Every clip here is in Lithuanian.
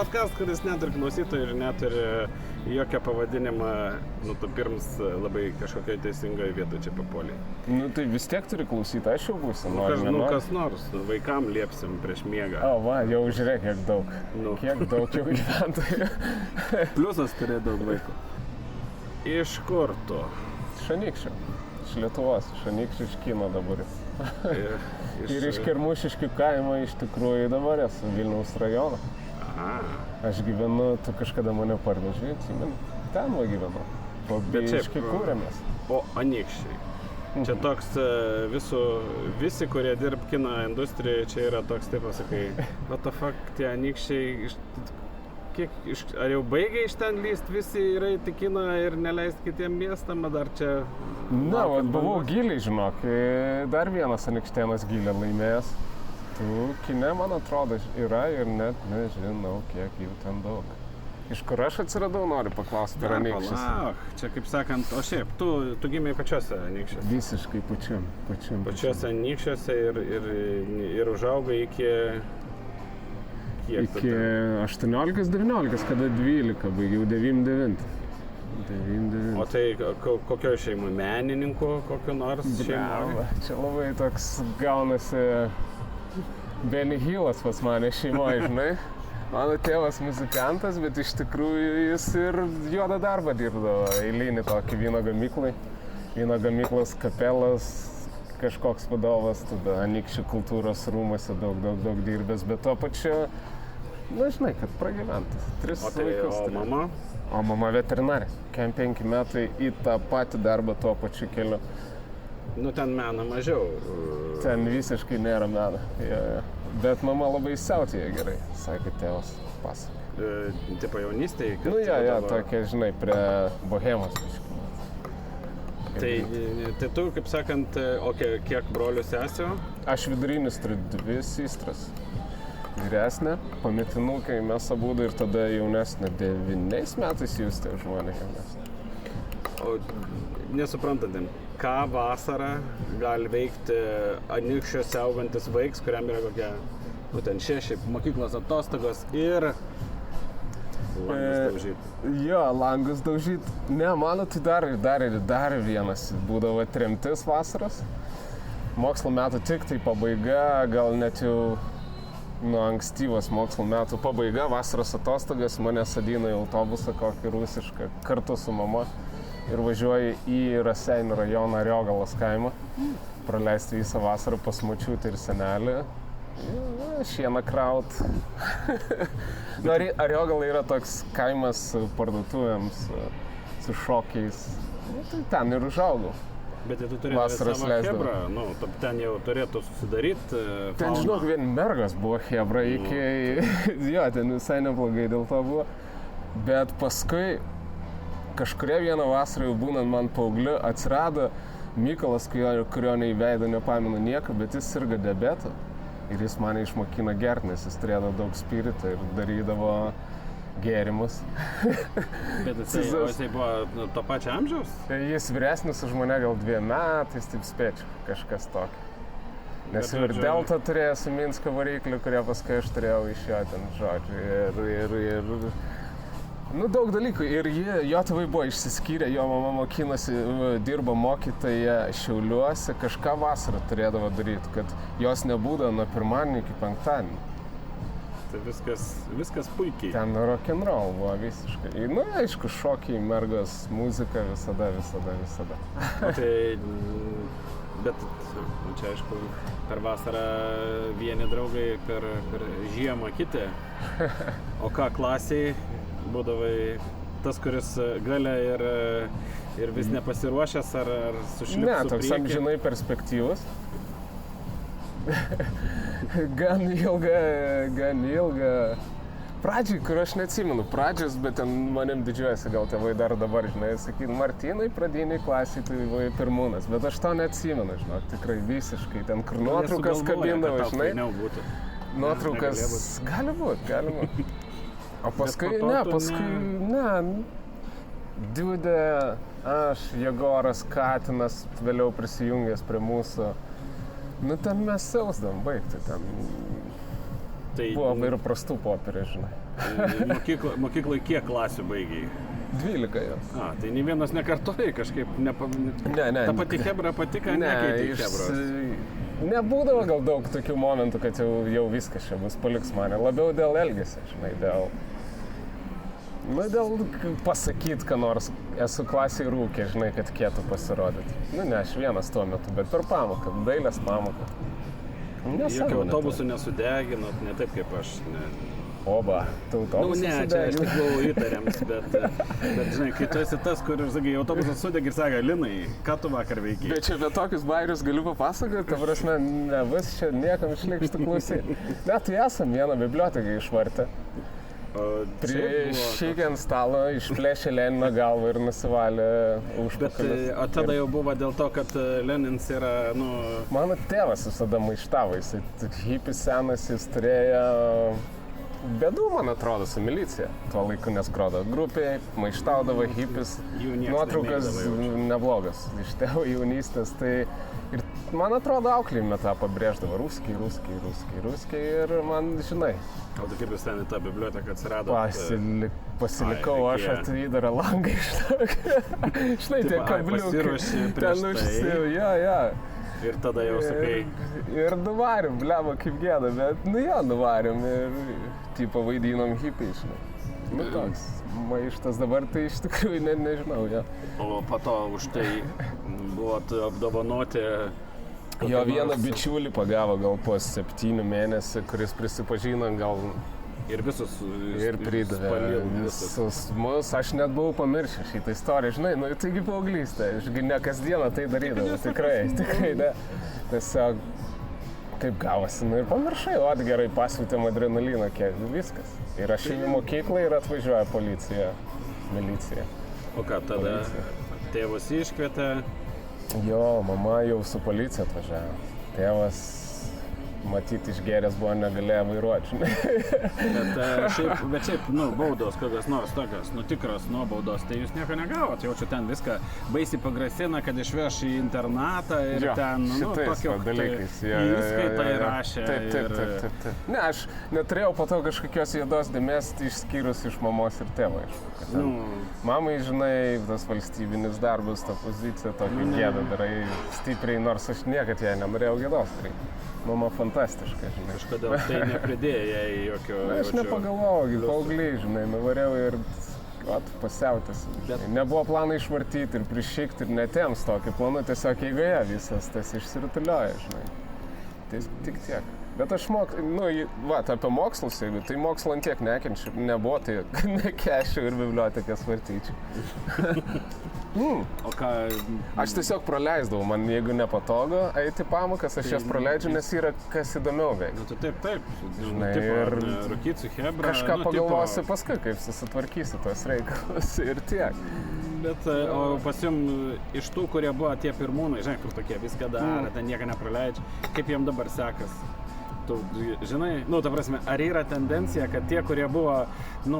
podcast, kuris neturi klausytojų ir neturi jokio pavadinimą, nu, tu pirms labai kažkokiai teisingoje vietoje čia papuoliai. Nu, tai vis tiek turi klausyti, aš jau būsiu. Kas nors, vaikam liepsim prieš miegą. O, va, jau žiūrėk, kiek daug. Nu. Kiek daug jau gyventojų. Pliusas turėjo daug vaikų. Iš kur tu? Šanykščių. Iš Lietuvos. Šanykščių iš Kino dabar. Ir iš Kermušiškių kaimo iš tikrųjų dabar esu Vilniaus rajono. Aha. Aš gyvenu, tu kažkada mane parvežai, ten va gyvenu. Po biškį kūrėmės. O Anykščiai. Čia toks visi, kurie dirb kino industrijoje, čia yra toks, taip pasakai, what the fuck, tie Anykščiai, ar jau baigia iš ten lyst, visi yra į kiną ir neleist kitiem miestam, dar čia... Na, buvau giliai, žinok, dar vienas Anykštėnas gilė laimėjęs. Tų kine, man atrodo, yra ir net nežinau, kiek jų ten daug. Iš kur aš atsiradau, noriu paklausti per Anykščius. Palauk, čia kaip sakant, o šiaip, tu gimei pačiuose Anykščiuose? Visiškai pačiam. Pačiuose Anykščiuose ir užaugai iki... Iki 18-19, kada 12, baigiau 9-9. O tai kokio šeimų? Menininkų, kokio nors šeimų? Čia labai toks gaunasi Benny Hillas pas mane šeimoje, žinai. Mano tėvas muzikantas, bet iš tikrųjų jis ir juodą darbą dirbdavo, eilinį tokį vyno gamyklai. Vyno gamyklos kapelas, kažkoks vadovas, tada Anykščių kultūros rūmuose daug dirbęs, bet to pačiu, na žinai, kad pragyventas. 3 vaikus. O mama? O mama veterinarė. 5 metai į tą patį darbą tuo pačiu keliu. Nu, ten meno mažiau. Ten visiškai nėra meno. Ja. Bet mama labai siautėja gerai, sakė tėvas, pasakė. Tipo jaunystėje? Nu, tokia, žinai, prie bohemos. Tai tu, kaip sakant, kiek brolių sesių? Aš vidurinis turiu 2 systras. Vyresnė, pametinukai, mes abudu ir tada jaunesnė 9 metais Justė už mane jaunesnė. O nesuprantatim, ką vasarą gali veikti Anykščiuose augantis vaiks, kuriam yra kokia, būtent 6 mokyklos atostogos ir langus daužyti. Jo, langus daužyti. Ne, mano tai dar vienas būdavo tremtis vasaros. Mokslo metų tik tai pabaiga, gal net jau nuo ankstyvos mokslo metų pabaiga, vasaros atostogas, mane sadina į autobusą kokį rusišką kartu su mama ir važiuoju į Raseinių rajoną Ariogalos kaimą, praleisti visą vasarą pas močiutę ir senelį, šieną kraut. Ariogala yra toks kaimas su parduotuvėms, su šokiais, tai ten ir užaugau. Bet tu turėtum savo hebrą, nu, ten jau turėtų susidaryti fauna. Ten, žinok, vien mergas buvo hebra iki... Jo, ten visai neblogai dėl to buvo. Bet paskui, kažkuria vieną vasarą jau būnant man paaugliu, atsirado Mykolas, kurio nei veido nepamenu nieko, bet jis sirgo diabetu. Ir jis mane išmokino gert, nes jis turėjo daug spirito ir darydavo gėrimus. Bet jisai buvo to pačio amžiaus? Jis vyresnis už mane gal 2 metais, taip spėčiau, kažkas tokio. Nes ir Delta turėjo su Minsko varikliu, kurie paskui aš turėjau iš jo ten, žodžiu. Ir nu, daug dalykų. Ir jo tėvai buvo išsiskyrę, jo mama mokinosi, dirbo mokytoja Šiauliuose, kažką vasarą turėdavo daryti, kad jos nebūdavo nuo pirmadienio iki penktadienio. Tai viskas puikiai. Ten rock'n'roll buvo visiškai. Nu, aišku, šokiai, mergos, muzika visada. Bet čia, aišku, per vasarą vieni draugai, per žiemą kiti. O ką klasiai būdavai tas, kuris galia ir vis nepasiruošęs ar sušlips su prieki? Ne, toks amžinai perspektyvus. Gan ilga. Pradžiai, kur aš neatsimenu pradžios, bet ten manim didžiuojasi, gal tėvai dar dabar, žinai, sakyti, Martynai pradiniai klasiai, tai buvai pirmūnas, bet aš to neatsimenu, žinok, tikrai visiškai, ten kur nuotraukas kabindavo, žinai. Nuotraukas, gali būt. O paskui, Diudė, aš, Jegoras, Katinas, vėliau prisijungęs prie mūsų. Nu, ten mes siausdavom baigti, ten buvo ir prastų popierė, žinai. Mokykloje kiek klasių baigiai? 12 jau. Tai nei vienas nekartojai kažkaip, Ne. Ta pati chebra patiko, nekeitė chebros. Nebūdavo gal daug tokių momentų, kad jau viskas čia bus paliks mane. Labiau dėl elgesio, žinai, dėl pasakyti, ką nors. Esu klasiai rūkė, žinai, kad kietų pasirodyti. Ne aš vienas tuo metu, bet per pamoką, dailės pamoką. Jokio autobusų nesudeginot, ne taip kaip aš. Oba, tu autobusą Ne, čia aš tik buvau įtariams, bet žinai, kai tu esi tas, kuris, sakai, autobusas sudeg ir sako, Linai, ką tu vakar veikiai? Bet čia apie tokius bairius galiu papasakoti, ta prasme, ne vis čia niekam išlikštų klausyti. Net tai esam vieną biblioteką išvartę. Prišykė ant stalo, išplėšė Lenino galvą ir nusivalė užpakalis. O tada jau buvo dėl to, kad Lenins yra, Mano tėvas visada maištavo, jis hipis senas, jis turėjo bėdų, man atrodo, su milicija. Tuo laiku neskrodo grupiai, maištaudavo hipis, nuotraukas neblogas iš tėvo jaunystės. Tai ir man atrodo, auklėjime tą pabrėždavo ruskiai ir man, žinai. O tu kaip jūs ten į tą biblioteką atsirado? Pasilikau aš atvydarą langą iš to. Žinai, tie kabliukai. Ten užsiu, Ir tada jau sakai. Ir nuvarėm, blema kaip gėda, bet nuvarėm ir tipo vaidinom hipiai, žinai. Toks maištas dabar, tai iš tikrųjų nežinau, O po to už tai buvot apdovanoti. Jo vieną bičiulį pagavo gal po 7 mėnesių, kuris prisipažino gal. Ir visus. Ir pridavė visus mus. Aš net buvau pamiršęs šitą istoriją, žinai, taigi paauglystė, aš ne kasdieną tai darydavau, tikrai ne. Tiesiog taip gavosi, ir pamiršai, gerai pasiūtėm adrenaliną, kiek viskas. Ir aš į mokyklą ir atvažiuoja milicija. O ką, tada tėvas iškvietė? Jo, mama jau su policija atvažiavo. Tėvas matyti išgėręs buvo, negalėjo vairuoti. Bet šiaip, baudos kokios nors tokios, tikros nuobaudos, tai jūs nieko negavot, jaučiu ten viską baisiai pagrasina, kad išveš į internatą ir ten, tokio dalykais. Įskaitą įrašė. Taip. Ne, aš neturėjau po to kažkokios juodos dėmės išskyrus iš mamos ir tėvo. Mamai, žinai, tas valstybinis darbas, ta pozicija, tokį gėdą darai stipriai, nors aš niekad jai nenorėjau gėdos daryti. Mama fantastiška, žinai. Kažkodėl tai nepridėjo jai jokio. Aš nepagalvojau, paaugliai, žinai, nuvariau ir pasiautęs. Nebuvo plano išvartyti ir prišykti ir netiems tokį planą, tiesiog eigoje visas tas išsirutulioja, žinai. Tai tik tiek. Bet aš apie mokslus, jeigu tai mokslo ant tiek nekenčiu, nebuvo, tai nekešiu ir bibliotekas vartyčiau. O ką? Aš tiesiog praleisdavau, man jeigu nepatogu eiti pamokas, aš jas praleidžiu, nes yra kas įdomiau veikti. Taip. Žinai, ir rūkyt su chebra. Kažką pagalvosi paskui, kaip susitvarkysi tos reikalus ir tiek. Bet o pas jums iš tų, kurie buvo tie pirmūnai, žinai, kur tokie viską daro, ten nieko nepraleidžia, kaip jiem dabar sekas? Tu žinai, ta prasme, ar yra tendencija, kad tie, kurie buvo,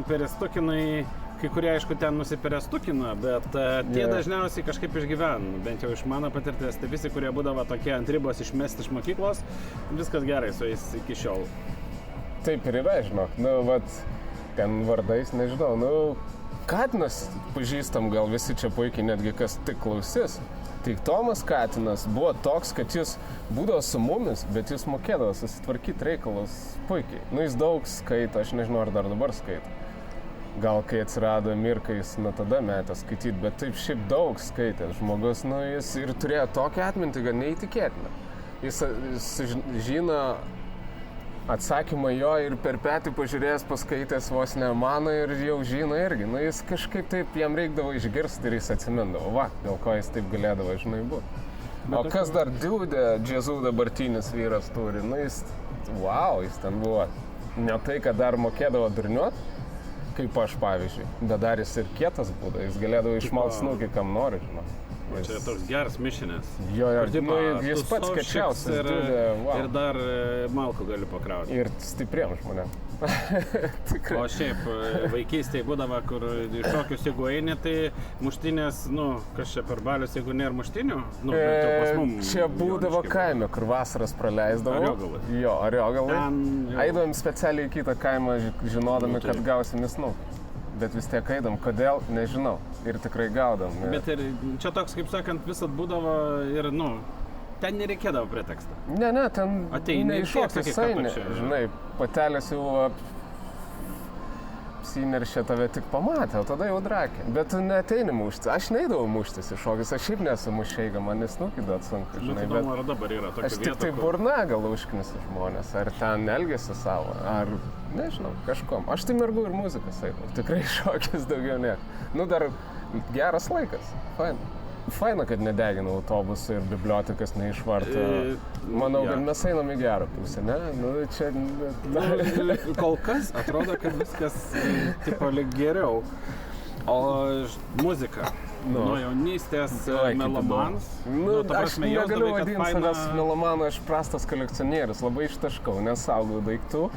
perestukinai, kai kurie, aišku, ten nusiperestukina, bet tie dažniausiai kažkaip išgyvena, bent jau iš mano patirties, tai visi, kurie būdavo tokie ant ribos išmesti iš mokyklos, viskas gerai su jais iki šiol. Taip ir yra, žinok, ten vardais, nežinau, Katinas pažįstam, gal visi čia puikiai, netgi kas tik klausys. Tai Tomas Katinas buvo toks, kad jis būdavo su mumis, bet jis mokėdavo susitvarkyti reikalus puikiai. Jis daug skaito, aš nežinau, ar dar dabar skaito. Gal kai atsirado Mirka, jis tada metė skaityti, bet taip šiaip daug skaitė žmogus, jis ir turėjo tokią atmintį, kad neįtikėtina. Jis žino atsakymą jo ir per petį pažiūrėjęs, paskaitęs vos ne mano ir jau žino irgi. Jis kažkaip taip, jam reikdavo išgirsti ir jis atsimindavo, dėl ko jis taip galėdavo, žinai, būti. O kas dar Diudė, džiazų dabartinis vyras turi, jis ten buvo. Ne tai, kad dar mokėdavo durniuot, kaip aš pavyzdžiui, bet dar jis ir kietas būdavo, jis galėdavo išmalt snukį, kam nori, žinai. Čia toks geras mišinės. Jis pats kečiausias. Ir dar malkų gali pakrauti. Ir stipriem žmonėm. Tikrai. O šiaip vaikystėje būdavo, kur į šokius jeigu eini, tai muštinės, kas čia per balius, jeigu nėra muštinių? Bet jau pas mum Čia būdavo Jonišky kaime, kur vasaras praleisdavo. Ariogalai. Jo, Ariogalai. Ten jau- Eidavom specialiai į kitą kaimą, žinodami, taip. kad gausim įsnų. Bet vis tiek eidom, kodėl, nežinau. Ir tikrai gaudom. Bet ir čia toks, kaip sakant, visat būdavo ir, ten nereikėdavo pretekstą. Ne, ten Ateini, neiššoks sakai, visai, ką tu čia- žinai, patelės jau apsineršė tave tik pamatė, o tada jau drakė. Bet tu neateini muštis. Aš neidavau muštis į šokius, aš šiaip nesu mušeiga, man nesnukį duot sunku, Nu, žinai. tai įdomu, ar dabar yra tokia Aš tik tai kur- burna gal užknisiu žmonės, ar ten elgesi savo, ar nežinau, kažkom. Aš tai mergų ir muzikas eidavau, tikrai šokis daugiau ne. Dar geras laikas, faina. Faina, kad nedeginau autobusų ir bibliotekas neišvarto. Manau, kad mes einam į gerą pusę, ne? Čia... Kol kas atrodo, kad viskas tipo lyg geriau. O muzika. Nuo jaunystės melomans. Aš negaliu vadinti savęs melomanu, aš prastas kolekcionierius, labai ištaškau, nesaugau daiktų,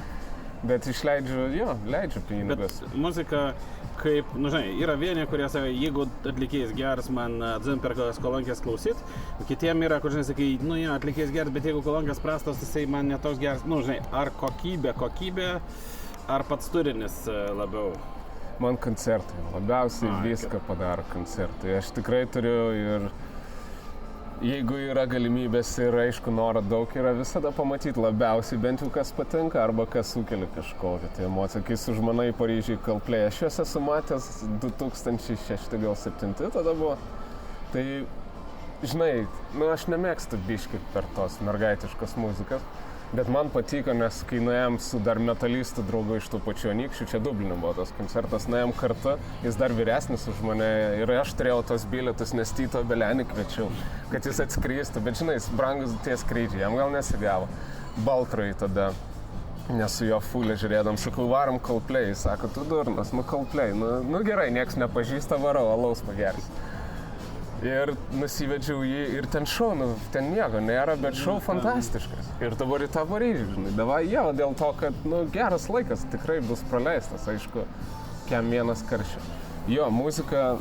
bet leidžiu pinigus. Bet muzika, kaip, žinai, yra vieni, kurie sako, jeigu atlikėjas geras, man dzin per kolonkės klausyt, kitiem yra, kur, žinai, sakai, atlikėjas geras, bet jeigu kolonkės prastas, jisai man netoks geras, žinai, ar kokybė, ar pats turinis labiau. Man koncertai, labiausiai viską padaro koncertai. Aš tikrai turiu ir jeigu yra galimybės ir aišku noro daug yra, visada pamatyti labiausiai bent jau kas patinka arba kas sukelia kažkokią tai emociją. Kai su žmona į Paryžių Coldplay, aš juos esu matęs 2006 gal 2007 tada buvo. Tai, žinai, aš nemėgstu biškį per tos mergaitiškos muzikas. Bet man patiko, nes kai nuėjom su dar metalistų draugu iš tų pačių Anykščių, čia Dubline buvo tas koncertas, nuėjom kartu, jis dar vyresnis už mane ir aš turėjau tos bilietus, nes Tyto Belenį kviečiau, kad jis atskristų, bet žinai, brangus tie skrydžiai, jam gal nesigavo. Baltrai tada, nes su jo fulė žiūrėdam, sakau, varom Coldplay, jis sako, tu durnas, Coldplay, gerai, nieks nepažįsta, varau, alaus pagersi. Ir nusivedžiau jį ir ten šou, ten nieko nėra, bet šou fantastiškas. Ir dabar į tą Paryžių, žinai, davai jau dėl to, kad, geras laikas tikrai bus praleistas, aišku, kiam vienas karščio. Jo, muzika,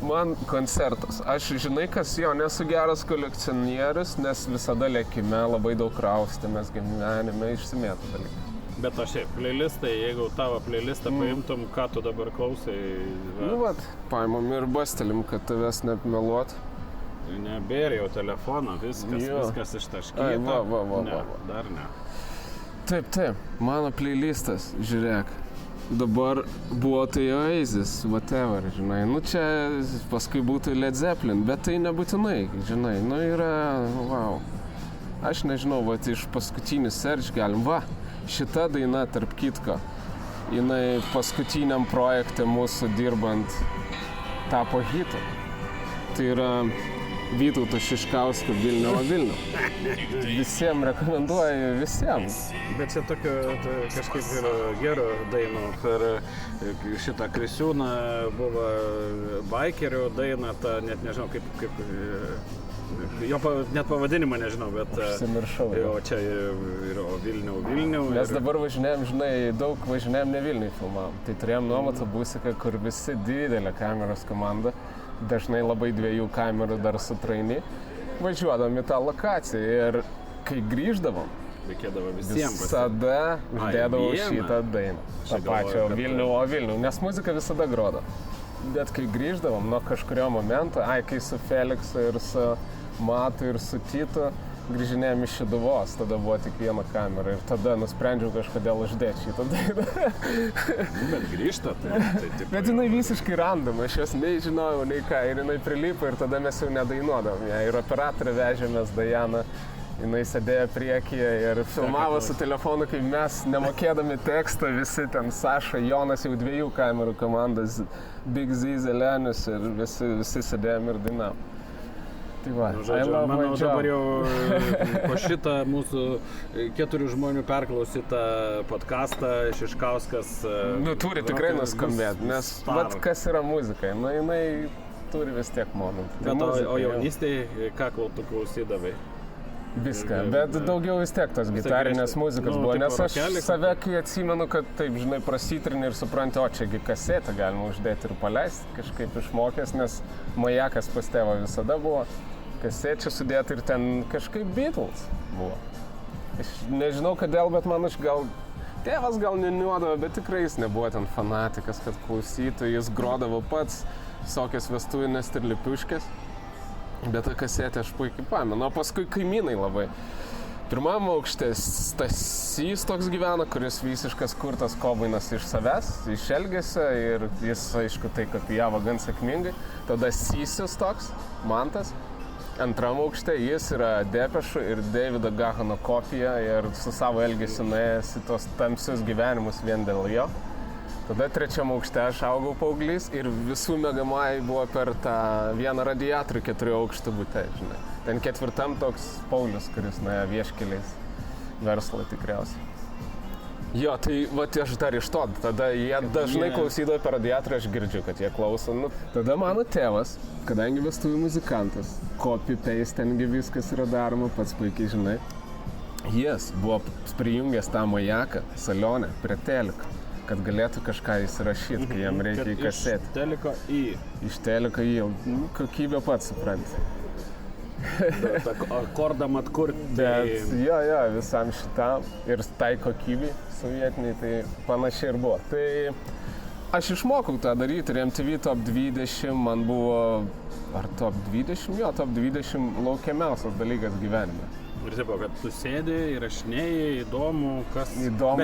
man koncertas. Aš, žinai, kas nesu geras kolekcionierius, nes visada lėkime, labai daug raustėmės gyvenime, išsimėtų dalykai. Bet o šiaip, playlistai, jeigu tavo playlistą paimtum, ką tu dabar klausai? Paimam ir bastelim, kad tavęs neapmeluot. Nebėra jau telefono, viskas ištaškyta. Va. Dar ne. Taip, mano playlistas, žiūrėk. Dabar buvo tai Oasis, whatever, žinai. Čia paskui būtų Led Zeppelin, bet tai nebūtinai, žinai. Yra, wow. Aš nežinau, iš paskutinių search galim, šita daina, tarp kitko, jinai paskutiniam projekte mūsų dirbant tapo hitu. Tai yra Vytauto Šiškausko Vilnių. Visiems rekomenduoju, visiems. Bet čia tokio kažkaip ir gerų dainų. Per šitą Krisiūną buvo baikerių daina, net nežinau kaip jo net pavadinimą nežinau, bet... Užsimiršau. Jo, čia ir Vilnių. Mes dabar važinėjom, žinai, daug važinėjom ne Vilniui filmavom. Tai turėjom nuomotą busiką, kur visi didelė kameros komanda, dažnai labai 2 kamerų dar sutraini, važiuodami tą lokaciją ir kai grįždavom, reikėdavo visiems. Visada uždėdavau šitą dainą. tą pačią Vilnių, nes muzika visada grodo. Bet kai grįždavom nuo kažkurio momento, kai su Feliksu ir su Matu ir su Tytu grįžinėjom iš Šeduvos, tada buvo tik viena kamera ir tada nusprendžiau kažkodėl uždėti šitą dainą. Bet grįžta, tai tipo... Bet jinai visiškai random, aš jos nei žinojau, nei ką, ir jinai prilipo ir tada mes jau nedainuodavom. Ir operatorė vežėmės Dajaną, jinai sėdėjo priekyje ir filmavo su telefonu, kai mes nemokėdami tekstą, visi ten Saša, Jonas, jau 2 kamerų komandas, Big Z, Zelenius ir visi sėdėjom ir dainavom. Tai va, manau, dabar jau po šitą mūsų 4 žmonių perklausytą podcastą Šiškauskas... turi tikrai nuskambėti, nes kas yra muzika, jinai turi vis tiek momentą. Bet o jaunystėje ką tu klausydavai? viską, bet daugiau vis tiek tos gitarinės muzikos buvo, nes aš save, kai atsimenu, kad taip, žinai, prasitrini ir supranti, o čiagi kasetę galima uždėti ir paleisti, kažkaip išmokęs, nes majakas pas tėvą visada buvo, kasečių sudėti ir ten kažkaip Beatles buvo. Aš nežinau kodėl, bet man tėvas gal neniuodavo, bet tikrai jis nebuvo ten fanatikas, kad klausytų, jis grodavo pats visokias vestuvinės ir lipiuškės. Bet tą kasetę aš puikiai pamenu, o paskui kaimynai labai. Pirmam aukšte Stasys toks gyvena, kuris visiškas kurtas kobainas iš savęs, iš elgesio ir jis, aišku, tai kopijavo gan sėkmingai. Tada Sysius toks, Mantas. Antram aukšte jis yra Depešų ir Davido Gahano kopija ir su savo elgesiu nuėjęs į tos tamsius gyvenimus vien dėl jo. Tada trečiam aukšte aš augau paauglys ir visų miegamajai buvo per tą vieną radiatorių 4 aukštų bute, žinai. Ten ketvirtam toks Paulius, kuris nuėjo vieškeliais verslą tikriausiai. Jo, tai vat aš dar iš to, tada jie dažnai klausydavo per radiatorių, aš girdžiu, kad jie klauso. Nu, tada mano tėvas, kadangi vestuvių muzikantas, copy-paste tengi viskas yra daroma, pats puikiai žinai, jis buvo prijungęs tą majaką salone prie teliko, kad galėtų kažką įsirašyti, kai jam reikia į kasetę. Iš teliko į. Iš teliko į, kokybę pats supranti. Akordam atkurti. Bet jo, visam šitam ir tai kokybei sovietiniai, tai panašiai ir buvo. Tai aš išmokau tą daryti ir MTV Top 20 man buvo, ar Top 20? Jo, Top 20 laukiamiausias dalykas gyvenime. Ir taip, kad tu sėdi, įrašinėjai, įdomu, kas... Įdomu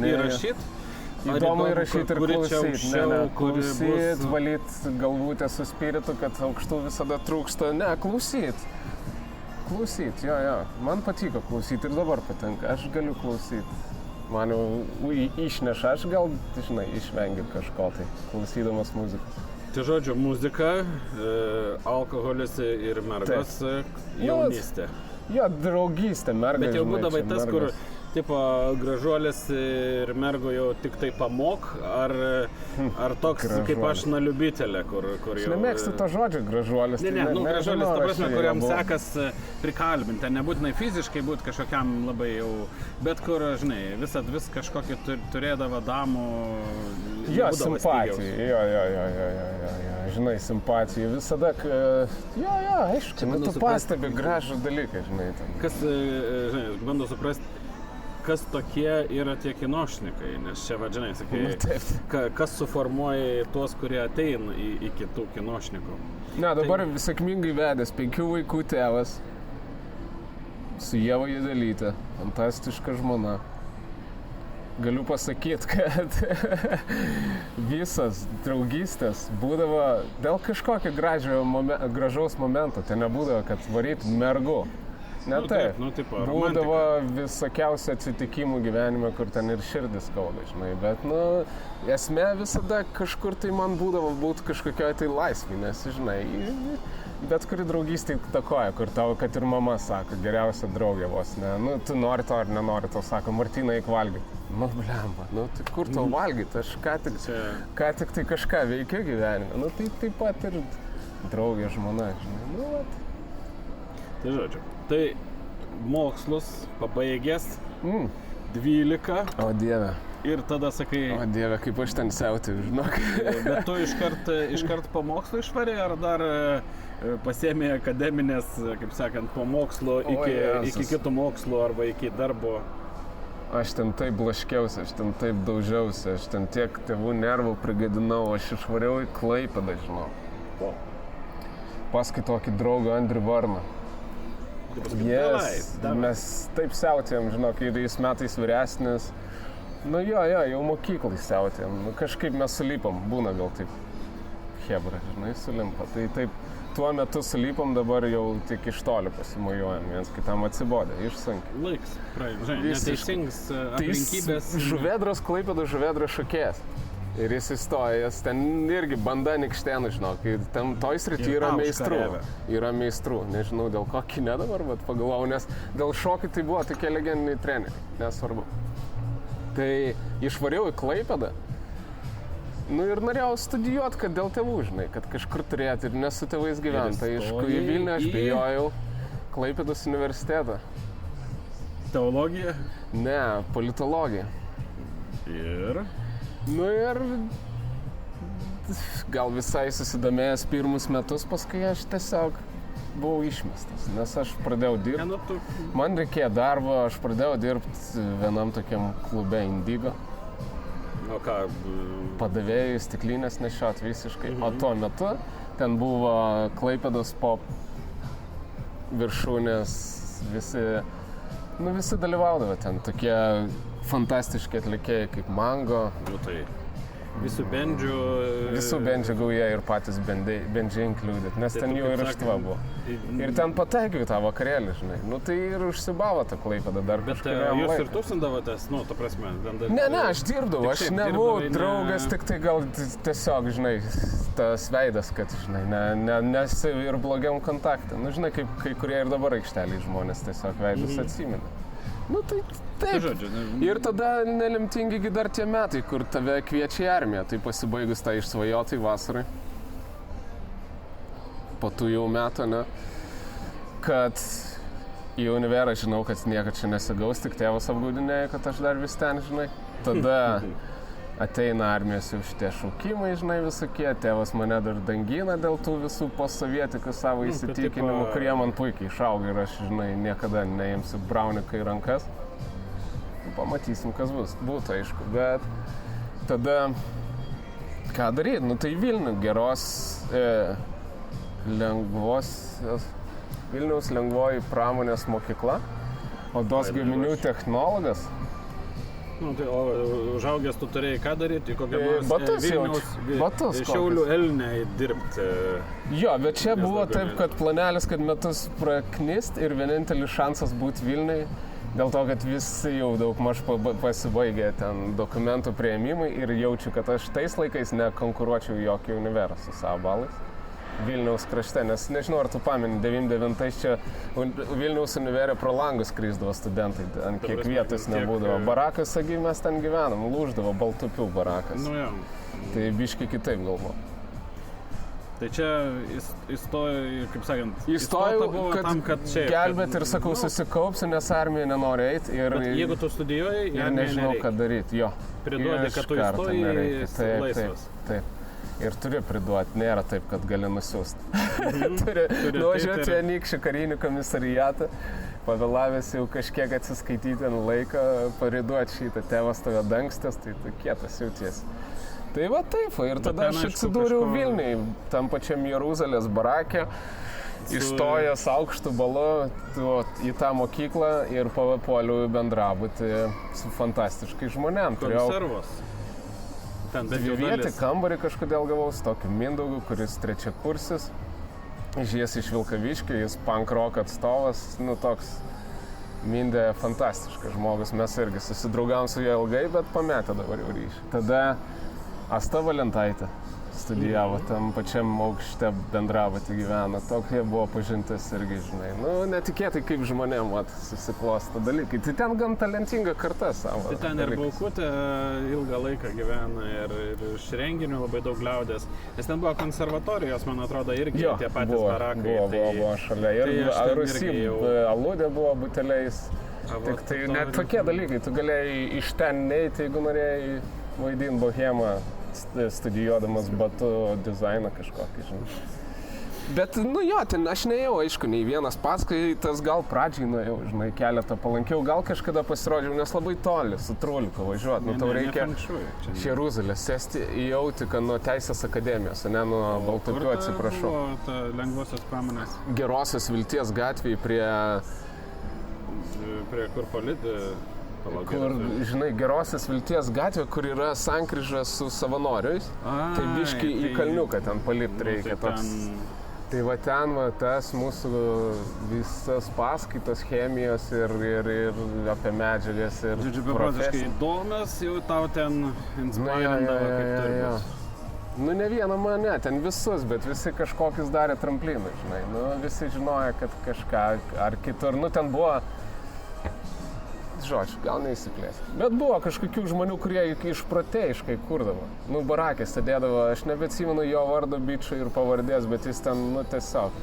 įrašyti. Įdomu įrašyti ir klausyti, klausyt, valyt galvutę su spiritu, kad aukštų visada trūksta. Ne, klausyt, jo. Man patiko klausyti ir dabar patinka, aš galiu klausyti. Man jau išneša, aš gal, žinai, išvengiu kažko tai, klausydamas muzikos. Tai žodžiu, muzika, alkoholis ir mergos, jaunystė. Jo, draugystė, merga. Bet jau būdavai tas, kur... Tipo, gražuolis ir mergo jau tik tai pamok, ar toks kaip aš na liubitelė, kur jau... Aš nemėgstu to žodžio gražuolis. Ne, gražuolis, ta prasme, kuriam sekas prikalbinti, ten nebūtinai fiziškai būti kažkokiam labai jau, bet kur, žinai, vis kažkokį turėdavo damų... Jo, simpatija, jo, žinai, simpatija, visada, aišku, tu pastebi gražų dalyką, žinai. Kas, žinai, bando suprasti, kas tokie yra tie kinošnikai, nes čia, žinai, sakai, kas suformuoja tuos, kurie ateina į kitų kinošnikų. Ne, dabar sėkmingai vedęs 5 vaikų tėvas, su Ieva Judelyte, fantastiška žmona. Galiu pasakyti, kad visas draugystės būdavo dėl kažkokio gražaus momento, tai nebūdavo, kad varyt mergu. Ne taip, būdavo visokiausių atsitikimų gyvenime, kur ten ir širdis skauda, žinai, bet, esmė visada kažkur tai man būdavo būti kažkokioj tai laisvėj, nes, žinai, bet kuri draugystė takoja, kur tau, kad ir mama sako, geriausia draugė vos, ne, tu nori to ar nenori, tau sako, Martyna, eik valgyti. Blemba, tai kur tau valgyti, aš ką tik tai kažką veikiu gyvenime, tai taip pat ir draugė, žmona, žinai, Tai žodžiu, tai mokslus pabaigęs 12. O Dieve. Ir tada sakai... O Dieve, kaip aš ten siautiu, žinok. Bet tu iškart po mokslo išvarė, ar dar pasėmė akademinės, kaip sakant, po mokslo iki kitų mokslo arba iki darbo? Aš ten taip blaškiausi, aš ten taip daužiausi, aš ten tiek tėvų nervų prigadinau, aš išvariau į Klaipėdą, žinau. Paskui tokį draugą Andrių Varną. Mes taip siautėm, žinok, ir jis metais vyresnis. Jau mokyklai siautėm. Kažkaip mes sulypom, būna gal taip. Hebra, žinai, sulimpa. Tai taip, tuo metu sulypom, dabar jau tik iš toli pasimojuojam, viens kitam atsibodė, išsunkiai. Laiks, žinai, neteisingas aplinkybės. Žuvėdros Klaipėdos Žuvėdros šokėjas. Ir jis įstojęs, ten irgi banda nikštėnų, žinok, ten toj srity yra meistrų, nežinau dėl ko kine dabar, bet pagalvojau, nes dėl šokių tai buvo tokie legendiniai treneriai, nesvarbu. Tai išvariau į Klaipėdą, ir norėjau studijuoti, kad dėl tėvų, žinai, kad kažkur turėti ir nesu tėvais gyventi, tai aišku, į Vilnių aš bijojau, Klaipėdos universitetą. Teologija. Ne, politologija. Ir? Nu ir gal visai susidomėjęs pirmus metus, paskui aš tiesiog buvau išmestas, nes aš pradėjau dirbti. Man reikėjo darbo, aš pradėjau dirbti vienam tokiam klube Indigo. O ką? Padavėjai stiklinės nešiot visiškai. O tuo metu ten buvo Klaipėdos pop viršūnės, visi dalyvaudavo ten, tokie fantastiški atlikėjai kaip Mango. Nu tai visų bendžių gauja ir patys bendžiai included, nes ten jų ir aštva buvo. Ir ten pataikiau tą vakarėlį, žinai. Nu tai ir užsibavo tą Klaipėdą dar kažkuriam laikui. Bet jūs ir tūksindavotės, nu, ta prasme, Ne, aš dirbdavau, aš nebuvau draugas, tik tai gal tiesiog, žinai, tas veidas, kad, žinai, nesi ir blogiam kontakte. Nu, žinai, kaip kai kurie ir dabar aikšteliai žmonės tiesiog veidus atsimena. Nu tai taip. Ir tada nelemtingi dar tie metai, kur tave kviečia į armiją. Tai pasibaigus tą išsvajotai vasarai. Po tų jau metų, ne? Kad į univerą žinau, kad niekad čia nesigaus, tik tėvas apgaudinėja, kad aš dar vis ten, žinai. Tada ateina armijos jau šitie šaukimai, žinai, visokie. Tėvas mane dar dangina dėl tų visų postsovietikų savo įsitikinimų, kurie man puikiai išauga ir aš, žinai, niekada neimsiu brauniką į rankas. Pamatysim, kas bus. Būtų, aišku. Bet tada ką daryti? Nu tai Vilniaus lengvoji pramonės mokykla, odos gaminių technologas. Nu, tai, o užaugęs tu turėjai ką daryti, į kokią nors Batus Šiaulių Elnę dirbti. Jo, bet čia buvo taip, kad planelis, kad metus praknist ir vienintelis šansas būti Vilniui, dėl to, kad visi jau daugmaž pasibaigė ten dokumentų priėmimai ir jaučiu, kad aš tais laikais nekonkuruočiau jokį univerą su savo balais. Vilniaus krašte, nes nežinau, ar tu pameni, 99 čia Vilniaus univerė pro langus krisdavo studentai, ant kiek vietos nebūdavo. Barakas, sakykim, mes ten gyvenam, lūždavo Baltupių barakas. Nu jau. Tai biški kitaip galvo. Tai čia įstojau, kaip sakant, įstojau, kad čia gelbėt ir sakau, susikaupsiu, nes armija nenori eiti. Bet jeigu tu studijuoji, ir nežinau, ką daryti. Jo. Priduodi, kad tu įstojai laisvas. Taip. Ir turi priduoti, nėra taip, kad gali nusiųsti. Turi nuvažiuoti į Anykščių karinį komisariatą, pavėlavęs jau kažkiek atsiskaityti ant laiką, pariduoti šitą, tėvas tave dangstės, tai kietas jautiesi. Tai va taip, ir tada aš atsidūriau Vilniui, tam pačiam Jeruzalės barake, įstojęs aukštų balu į tą mokyklą ir puoliau į bendrabutį su fantastiškai žmonėm. Konservos. Dvivietį kambarį kažkodėl gavau su tokiu Mindaugu, kuris trečiakursis. Žies iš Vilkaviškio, jis punk rock atstovas, nu toks Mindė fantastiškas žmogus. Mes irgi susidraugavom su juo ilgai, bet pametė dabar jau ryšį. Tada Asta Valentaitė studijavo tam pačiam aukšte, bendrabutį gyveno. Tokia buvo pažintis irgi, žinai. Nu, netikėtai kaip žmonėm susiklosto dalykai. Tai ten gan talentinga karta savo. Tai ten ir Baukutė ilgą laiką gyvena ir iš renginių labai daug liaudės. Nes ten buvo konservatorijos, man atrodo, irgi tie patys barakai. Buvo šalia. Ir Rusy aludė buvo buteliais. Tik tai net tokie dalykai. Tu galėjai iš ten neiti, jeigu norėjai vaidinti bohemą, studijuodamas batų dizainą kažkokį, žinai. Bet, nu jo, ten aš nejau, aišku, nei vienas paskaitas, gal pradžiai nuėjau, žinai, keletą palankiau, gal kažkada pasirodžiau, nes labai toli su truliku važiuoti, nu tau reikia iš Jeruzalės sėsti į Autiką nuo Teisės akademijos, ne nuo Baltupių, atsiprašau. Kur ta lengvosios pramonės? Gerosios Vilties gatvėje prie kur kur, žinai, Gerosios Vilties gatvė, kur yra sankryža su savanoriais, tai biški į kalniuką ten palipti reikia toks. Tai va ten, tas mūsų visas paskaitos chemijos ir apie medžiagas ir žodžiu, beprotiškai įdomios, jau tau ten inspirindavo kaip turbus. Nu, ne vieną mane, ten visus, bet visi kažkokius darė tramplinai, žinai. Nu, visi žinojo, kad kažką ar kitur, nu, ten buvo žodžiu, gal neįsiplėsiu. Bet buvo kažkokių žmonių, kurie išprotėjiškai kurdavo. Nu, barakė sėdėdavo, aš nebeatsimenu jo vardo, bičo ir pavardės, bet jis ten, nu, tiesiog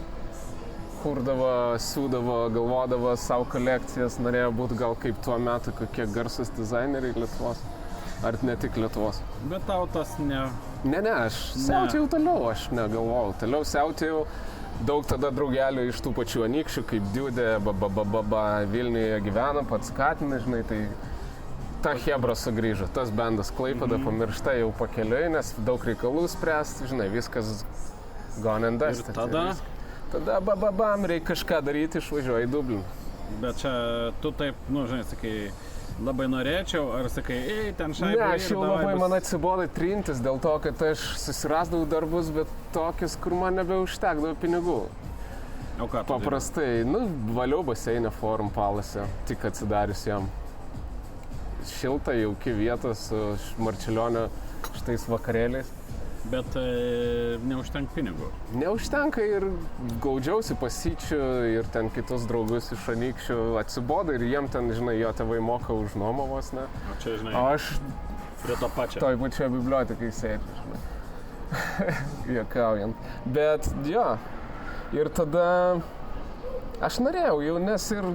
kurdavo, siūdavo, galvodavo savo kolekcijas, norėjo būti gal kaip tuo metu kokie garsus dizaineriai Lietuvos. Ar ne tik Lietuvos. Bet tau tas ne... Ne, aš siautėjau toliau, aš negalvojau. Toliau siautėjau daug tada draugelių iš tų pačių anykščių, kaip Diudė, Vilniuje gyvena, pats Katina, žinai, tai ta chebra sugrįžo, tas bendas Klaipėda pamiršta jau pakeliui, nes daug reikalų spręsti, žinai, viskas gone and dusted. Ir tada? Tada reikia kažką daryti, išvažiuoju į Dubliną. Bet čia tu taip, žinai, sakai, labai norėčiau, ar sakai, ten šaibai. Ne, aš jau labai man atsibodo trintis dėl to, kad aš susirasdavau darbus, bet tokius, kur man nebeužtekdavo pinigų. O ką tu paprastai, valiau baseinę Forum Palace, tik atsidarius jam. Šilta, jauki vieta su Marčiulionio šitais vakarėliais. Bet neužtenka pinigų. Neužtenka ir gaudžiausi pasyčių ir ten kitus draugus iš anykščių atsibodo ir jiem ten, žinai, jo tėvai moka už nuomą vos, ne? O čia, žinai, aš prie to pačio. Toj pačioje bibliotekai sėdžiu, žinai. Juokaujant. Bet jo, ir tada aš norėjau jau, nes ir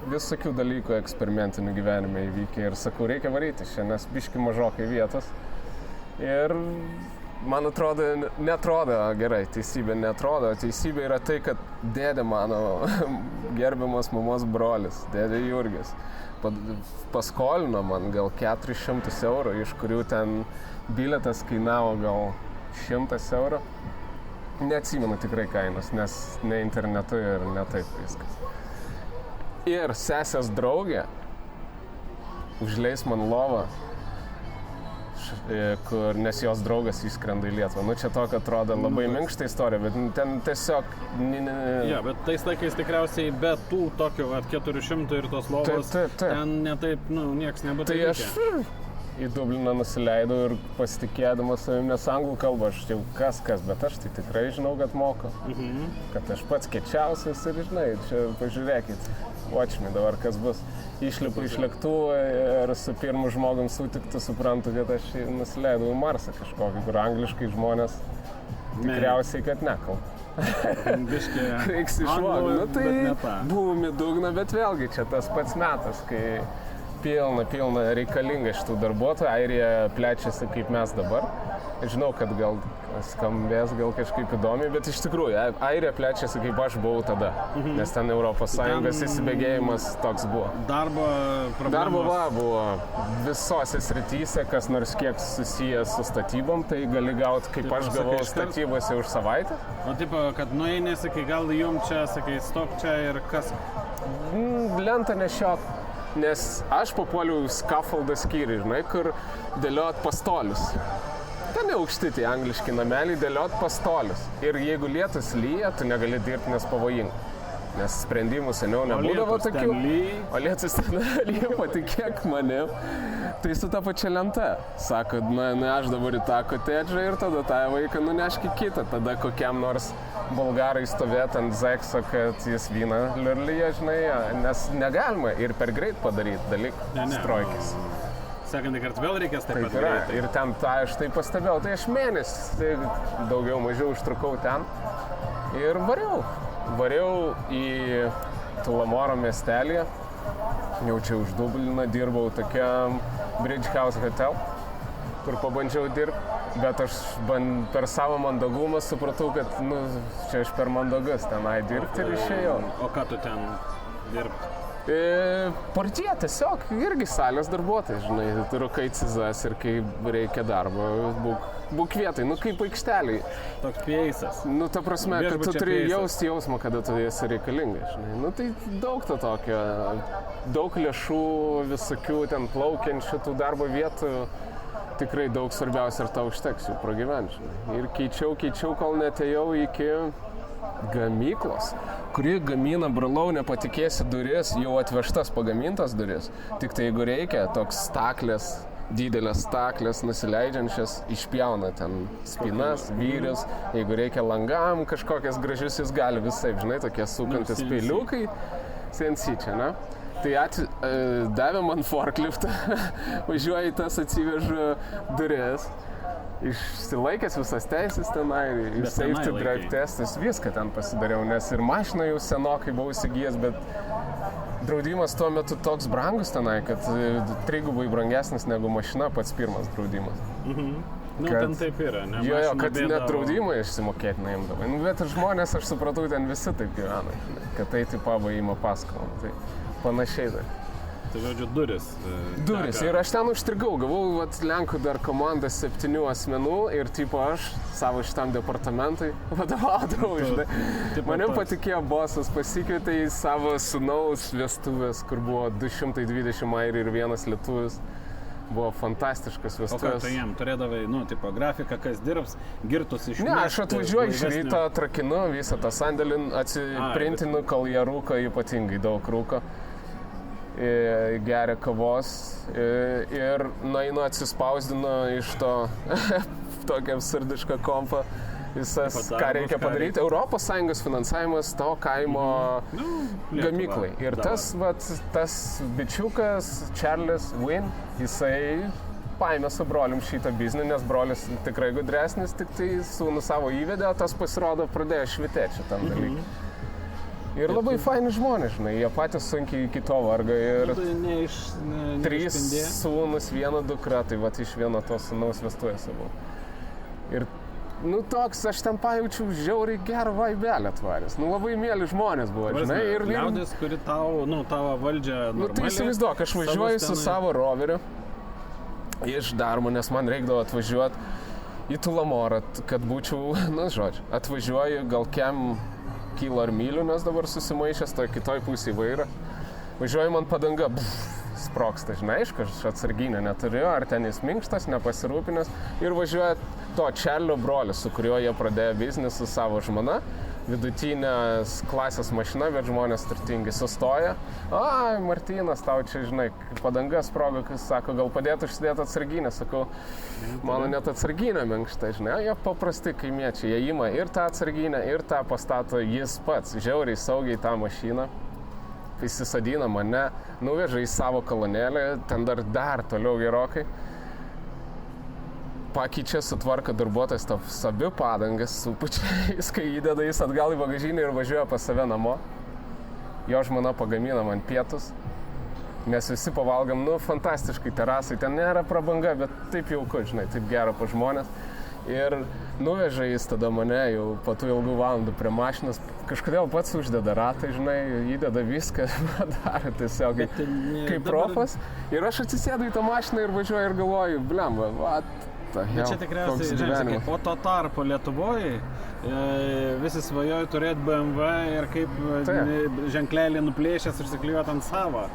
visokių dalykų eksperimentinių gyvenime įvykę ir sakau, reikia varyti čia, nes biški mažokai vietos. Ir man atrodo, netrodo gerai, teisybė netrodo. Teisybė yra tai, kad dėdė mano gerbiamas mamos brolis, dėdė Jurgis, paskolino man gal 400 eurų, iš kurių ten bilietas kainavo gal 100 eurų. Neatsimenu tikrai kainos, nes ne internetu ir ne taip viskas. Ir sesės draugė užleis man lovą, nes jos draugas įskrenda į Lietuvą. Čia tokia atrodo labai minkšta istorija, bet ten tiesiog... Ja, bet tais laikais tikriausiai be tų tokių 400 ir tos lovos, ten netaip, nieks nebūtų tai aš į Dubliną nusileidau ir pasitikėdamas savim, nes anglų kalbą aš jau kas, bet aš tai tikrai žinau, kad moku. Kad aš pats kiečiausias ir žinai, čia pažiūrėkit, watch me dabar kas bus. Išlipu iš lėktuvo ir su pirmu žmogum sutiktu suprantu, kad aš nusileidau į Marsą kažkokį, kur angliškai žmonės tikriausiai, kad nekalba. Reiks išmokti. Tai buvom į dugną, bet vėlgi čia tas pats metas, kai pilna reikalinga šitų darbuotojų. Airija plečiasi kaip mes dabar. Žinau, kad gal skambės gal kažkaip įdomiai, bet iš tikrųjų, Airija plečiasi kaip aš buvau tada, nes ten Europos Sąjungos įsibėgėjimas toks buvo. Darbo buvo visose srityse, kas nors kiek susijęs su statybom, tai gali gauti, kaip aš gavau statybose už savaitę. O taip, kad nueini, sakai, gal jum čia, sakai, stok čia ir kas? Lentą nešiok. Nes aš papuoliau scaffoldą skyrių, žinai, kur dėliot pastolius. Ten aukšti tie angliški nameliai, dėliot pastolius. Ir jeigu lietus lyja, tu negali dirbti, nes pavojinga. Nes sprendimų seniau nebūdavo tokių. O lietus ten lyja, patikėk manim. Tai su ta pačia lenta. Sako, aš dabar į tą kotedžą ir tada tą vaiką nuneški kitą. Tada kokiam nors bulgarai stovėt ant Zekso, kad jis vyną liurlyje, žinai, nes negalima ir per greit padaryti dalykų strojkis. Sekantį kartą vėl reikės taip pat greitai. Ir ten tą aš tai pastebėjau, tai aš mėnesį daugiau mažiau užtrukau ten ir variau į Tulamoro miestelį, jau čia už Dubliną dirbau tokiam Bridge House Hotel, kur pabandžiau dirbti, bet aš per savo mandagumą supratau, kad čia aš per mandagus tenai dirbti ir išėjau. O ką tu ten dirbti? Portie tiesiog, irgi salės darbuotojai, žinai, rūkai cizas ir kai reikia darbo, būk vietai, kaip aikšteliai. Toks pieisas. Ta prasme, kad tu turi jausti jausmą, kada tu esi reikalingas, žinai. Tai daug to tokio, daug lėšų, visokių ten plaukiančių tų darbo vietų, tikrai daug svarbiausia ir tau užteks jų pragyventi, žinai. Ir keičiau, kol netėjau iki gamyklos, kuri gamina, bralau, nepatikėsi duris, jau atvežtas pagamintas duris. Tik tai jeigu reikia, toks staklės, didelės staklės nusileidžiančias, išpjauna ten spinas, vyrius, jeigu reikia langam kažkokias gražius, jis gali visai, žinai, tokie sukantis peiliukai, CNC čia, ne? Tai davė man forkliftą, važiuoju tas, atsivežu duris. išsilaikęs visas teisės tenai, ir Bet safety tenai drive laikei. testas, viską ten pasidariau, nes ir mašiną jau senokai buvau įsigijęs, bet draudimas tuo metu toks brangus tenai, kad 3 brangesnis negu mašina pats pirmas draudimas. Nu, Kad- ten taip yra, ne? Jo, Mašina kad bėda, net o- draudimą išsimokėti neimdavo. Nu, bet ir žmonės, aš supratau, ten visi taip gyvena, žinai, kad tai tipo įima paskolą. Tai panašiai dar. Tai žodžiu, duris. Duris. teka. Ir aš ten užstrigau, gavau vat, Lenkų dar komandą 7 asmenų ir tipo aš savo šitam departamentui vadovaudavau, žinai. tipo Manim toks. patikėjo bosas, pasikvietė į savo sūnaus vestuvės, kur buvo 220 airių ir 1 lietuvis. Buvo fantastiškas O ką vestuvės. tu jam turėdavai, nu, tipo grafiką, kas dirbs, girtus iš Ne, aš atvažiuoju iš ryto, atrakinu visą tą sandėlį, atsiprintinu, kol jie rūko, ypatingai daug rūko. Geria kavos ir nueinu atsispausdinu iš to tokio absurdiško kompo visas, Tipo ką darbas, reikia ką padaryti. ES finansavimas to kaimo gamyklai. Ir tas bičiukas, Charles Wynn, jisai paėmė su brolium šitą biznį, nes brolis tikrai gudresnis, tik tai sūnų savo įvedė, o tas pasirodo pradėjo švitėti šitam dalykui. Ir labai faini žmonės, žinai, jie patys sunkiai iki to vargo ir 3 sūnus, 1 dukra, tai va iš vieno to sūnaus vestuvėse buvo. Ir, nu, toks, aš ten pajaučiau žiauriai gerą vaibelę atvaręs. Nu, labai mėly žmonės buvo, žinai. Ir liaudis, kuri tau, nu, tavo valdžia nu, tai įsivaizduok, aš važiuoju su savo roveriu iš darbo, nes man reikdavo atvažiuoti į Tulamorą, kad būčiau, nu, žodžiu, atvažiuoju gal kem kilo ar mylių, nes dabar susimaišęs toj kitoj pusėje vairą. Važiuoju, man padanga, sproksta, žinai, aišku, aš atsarginę neturiu, ar ten jis minkštas, nepasirūpinęs. Ir važiuoja to Čarlio brolis, su kuriuo jie pradėjo biznį su savo žmona. Vidutinės klasės mašina, bet žmonės turtingi sustoja. Ai, Martynas, tau čia, žinai, padanga sprogo, kas sako, gal padėtų užsidėti atsarginę. Sakau, mano net atsarginė minkšta, žinai. Jie paprasti kaimiečiai, jie ima ir tą atsarginę, ir tą pastato jis pats, žiauriai saugiai tą mašiną. Įsisadina mane, nuveža į savo kolonėlę, ten dar toliau gerokai. Pakeičia, sutvarka darbuotojas tas abi padangas su pučiais, kai įdeda jis atgal į bagažinę ir važiuoja pas save namo. Jo žmona pagamina man pietus. Mes visi pavalgam, nu, fantastiškai terasai, ten nėra prabanga, bet taip jauku, žinai, taip gera pa žmonės. Ir nuveža jis tada mane jau po tų ilgų valandų prie mašinos, kažkodėl pats uždeda ratą, žinai, įdeda viską, daro tiesiog kaip profas. Ir aš atsisėdu į tą mašiną ir važiuoju ir galvoju, blemba, Bet čia tikriausiai, žinai, o to tarpo Lietuvoje visi svajoja turėti BMW ir kaip ženklelį nuplėšęs ir siklijuoti ant savo.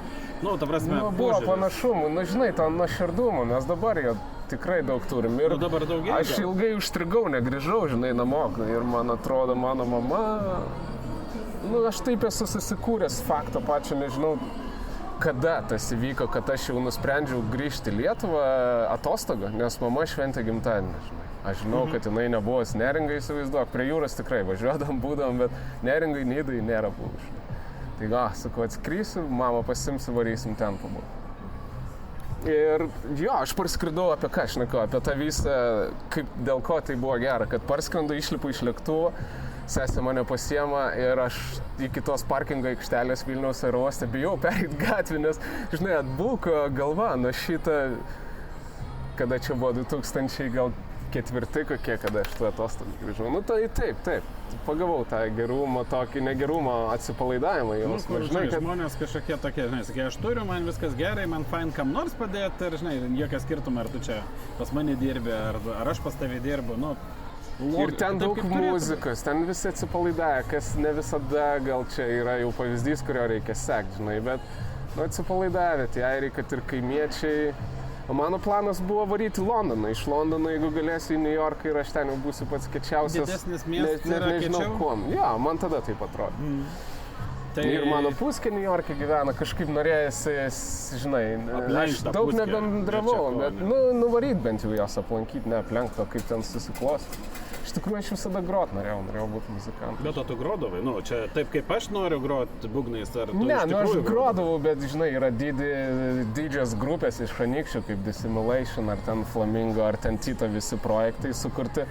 Nu, ta prasme, nu, buvo panašumų, nu, žinai, to nuoširdumo, mes dabar jo tikrai daug turim. Ir nu, dabar daugėja. Aš ilgai užstrigau, negrįžau, žinai, namo. Ir man atrodo, mano mama, nu, aš taip esu susikūręs faktą pačią, nežinau, kada tas įvyko, kad aš jau nusprendžiau grįžti į Lietuvą atostogą, nes mama šventė gimtadienį, žinai. Aš žinau, kad jinai nebuvo Neringai, įsivaizduok, prie jūros tikrai važiuodam, būdam, bet Neringai, Nidai nėra buvę, žinai. Tai sakau, atskrysiu, mamą pasimsiu, varysim ten pabūti. Ir jo, aš parskridau apie ką, šneku, apie tą visą, kaip, dėl ko tai buvo gera, kad parskrendu, išlipu iš lėktuvo, sesė mane pasiema ir aš iki tos parkingo aikštelės Vilniaus aerouoste bijau pereit gatvę, nes, žinai, atbulko galva nuo šitą, kada čia buvo 2004 kokie, kada aš tų atostogų grįžau. Nu tai taip, pagavau tą gerumą, tokį negerumą, atsipalaidavimą jausmą. Nu, žinai, kad žmonės kažkokie tokie, žinai, sakai, aš turiu, man viskas gerai, man fain kam nors padėti ir, žinai, jokio skirtumo, ar tu čia pas mane dirbi, ar aš pas tavį dirbu, nu. Ir ten daug muzikos, ten visi atsipalaidavę, kas ne visada gal čia yra jau pavyzdys, kurio reikia sekti, žinai, bet atsipalaidavę, tie airiai, kad ir kaimiečiai. O mano planas buvo varyti į Londoną. Iš Londono, jeigu galėsiu į New Yorką ir aš ten jau būsiu pats kečiausias. Didesnis miestas yra nežinau kuom. Jo, man tada taip atrodo. Tai... Ir mano puskė New York'e gyvena, kažkaip norėjusi, žinai, aš daug nebendravau, bet nuvaryt bent jau jos aplankyti, neaplenkto, kaip ten susiklosti. Iš tikrųjų, aš visada grot norėjau būti muzikantas. Bet tu grodavai, čia taip kaip aš noriu groti būgnais, ar tu Ne, iš tikrųjų aš grodavau, bet, žinai, yra didžios grupės iš Anykščių, kaip Dissimulation, ar ten Flamingo, ar ten Tito visi projektai sukurti,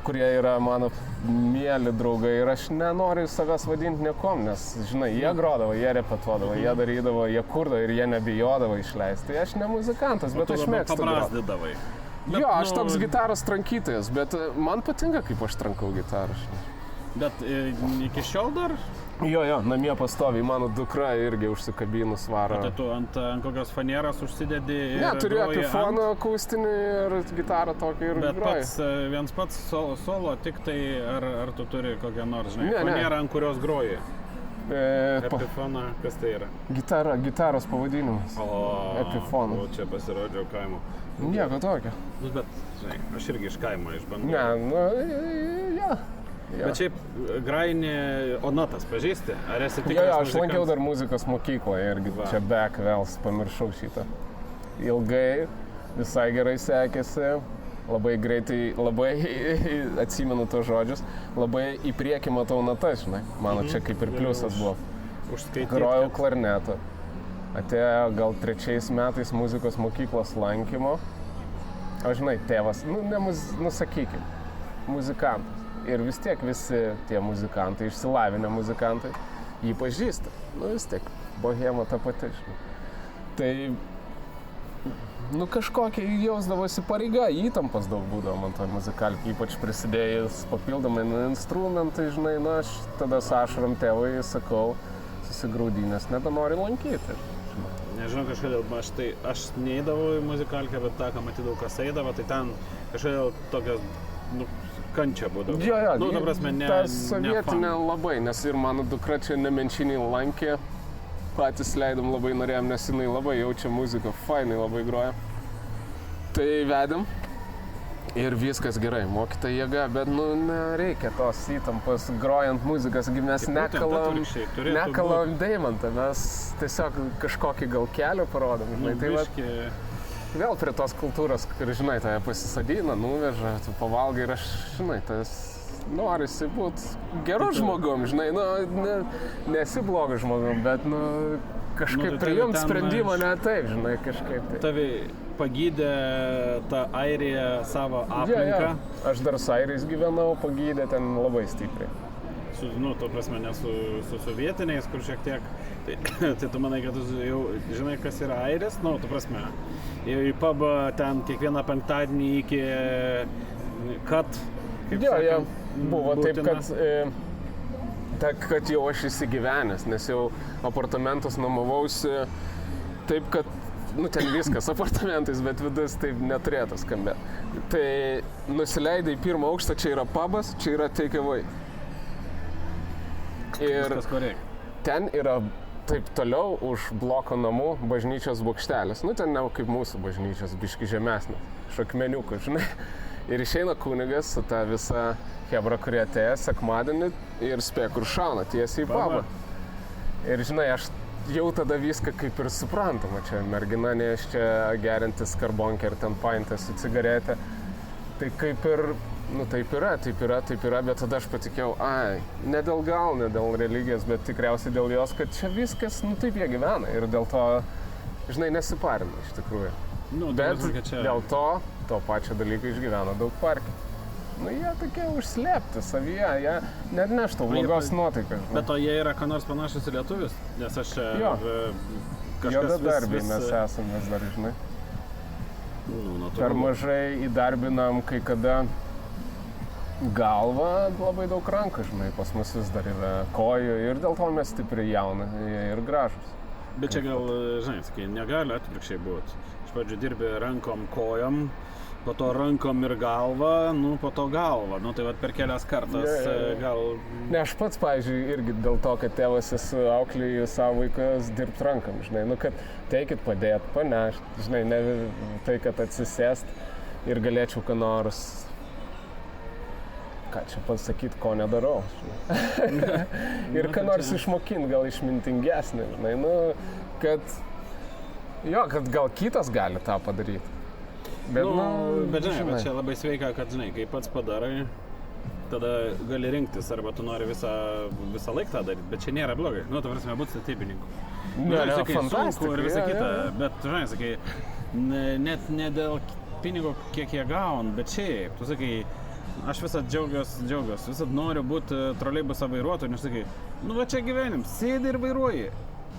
kurie yra mano mieli draugai ir aš nenoriu savęs vadinti niekom, nes, žinai, jie grodavo, jie repetuodavo, jie darydavo, jie kurdavo ir jie nebijodavo išleisti. Tai aš ne muzikantas, bet aš mėgstu groti. Jo, aš toks gitaros trankytojas, bet man patinka, kaip aš trankau gitarą. Bet iki šiol dar? Jo, namie pastoviai, mano dukra irgi užsikabinus varo. Tai tu ant kokios faneros užsidedi ir ne, turiu Epifoną akustinį ir gitarą tokį ir bet viens pats solo, tik tai ar tu turi kokią nors, žinai, fanerą, ant kurios groji? Epifona, kas tai yra? Gitaros pavadinimas. Epifona. Čia pasirodžiau kaimo. Nieko tokio. Bet, žinai, aš irgi iš kaimo išbandau. Ne, Bet šiaip grainį, o natas pažįsti? Ar esi tikras muzikantas? Aš muzikantas? lankiau dar muzikos mokykloje irgi, čia back vėls, pamiršau šitą. Ilgai, visai gerai sekėsi, labai greitai, labai atsimenu tos žodžius, labai į priekį matau natas, žinai. Mano čia kaip ir pliusas buvo. Grojau klarnetą. Atėjo gal 3 metais muzikos mokyklos lankymo. O žinai, tėvas, sakykim, muzikantas. Ir vis tiek visi tie muzikantai, išsilavinę muzikantai, jį pažįsta. Vis tiek, bohema ta pati. Tai, kažkokia jausdavosi pareiga, įtampas daug būdavo man toj muzikalkį, ypač prisidėjus papildomai instrumentai, žinai, aš tada su ašarom tėvui sakau, susigraudinęs, nebenori lankyti. Nežinau, kažkodėl, aš neįdavau į muzikalkę, bet tą, ką matydavau, kas eidavo, tai ten kažkodėl tokios, kančia būdavo. Jo, ta prasme, ta sovietinė labai, nes ir mano dukra čia Nemenčinį lankė, patys leidom, labai norėjom, nes jinai labai jaučia muziką, fainai labai groja. Tai vedėm ir viskas gerai, mokyta jėga, bet nereikia tos įtampos grojant muzikas, mes nekalam deimantą, mes tiesiog kažkokį gal kelią parodom. Vėl prie tos kultūros, kur, žinai, tave pasisadina, nuveža, tu pavalgai ir aš, žinai, tas norisi būti geru žmogum, žinai, nesi blogas žmogum, bet, kažkaip priimt sprendimą ne taip, žinai, kažkaip taip. Tavi pagydė tą Airiją savo aplinką? Aš dar su Airijais gyvenau, pagydė ten labai stipriai. To prasme, ne su sovietiniais, kur šiek tiek, tai tu manai, kad tu jau žinai, kas yra Airis, tu prasme, į pubą ten kiekvieną penktadienį iki kad, kaip sakant, buvo taip, kad jau aš įsigyvenęs, nes jau apartamentus nuomavausi taip, kad, ten viskas apartamentais, bet vidus taip neturėtų skambėti. Tai nusileidai į pirmą aukštą, čia yra pubas, čia yra take away. Ir ten yra taip toliau už bloko namų bažnyčios bokštelis. Ten ne kaip mūsų bažnyčios, biški žemesnės, šakmeniukų, žinai. Ir išeina kunigas su ta visa hebra, kurie atėjo sekmadienį ir spėja, kur šauna tiesiai į pubą. Ir žinai, aš jau tada viską kaip ir suprantama. Čia mergina neščia gerintis karbonkę ir ten paintęs su cigaretę. Tai kaip ir taip yra, bet tada aš patikėjau, ne dėl religijos, bet tikriausiai dėl jos, kad čia viskas, taip jie gyvena ir dėl to, žinai, nesiparina iš tikrųjų. Bet dėl to pačio dalyko išgyvena daug parke. Jie tokie užslėpti savyje, jie net neštų blogos nuotaikas. Bet to jie yra ką nors panašus į lietuvius, nes aš kažkas juodadarbiai mes esame vis dar, žinai. Per mažai įdarbinam kai kada galvą, labai daug rankų, žinai, pas mus vis dar yra kojų ir dėl to mes stipriai jauni ir gražus. Bet čia gal, žinai, sakai, negali atvirkščiai būti. Iš pradžių dirbi rankom, kojom, po to rankom ir galva, po to galva. Tai per kelias kartas gal... Ne, aš pats, pavyzdžiui, irgi dėl to, kad tėvas esu auklėjų savo vaikas dirbti rankam, žinai, kad teikit padėt, panešt, žinai, ne tai, kad atsisėst ir galėčiau ką nors, ką čia pasakyti, ko nedarau. Ir ką nors išmokinti, gal išmintingesnį, žinai, kad gal kitas gali tą padaryti. Bet žinai, čia labai sveika, kad, žinai, kai pats padarai, tada gali rinktis, arba tu nori visą laiką tą daryti, bet čia nėra blogai. Nu, ta prasme, būti statybininku. Sakai, sunku ir visa kita, bet, žinai, sakai, net ne dėl pinigų, kiek jie gaun, bet šiaip, tu sakai, aš visą džiaugiuosi, visą noriu būti troleibuso vairuotoju, nes sakai, nu va čia gyvenim, sėdi ir vairuoji.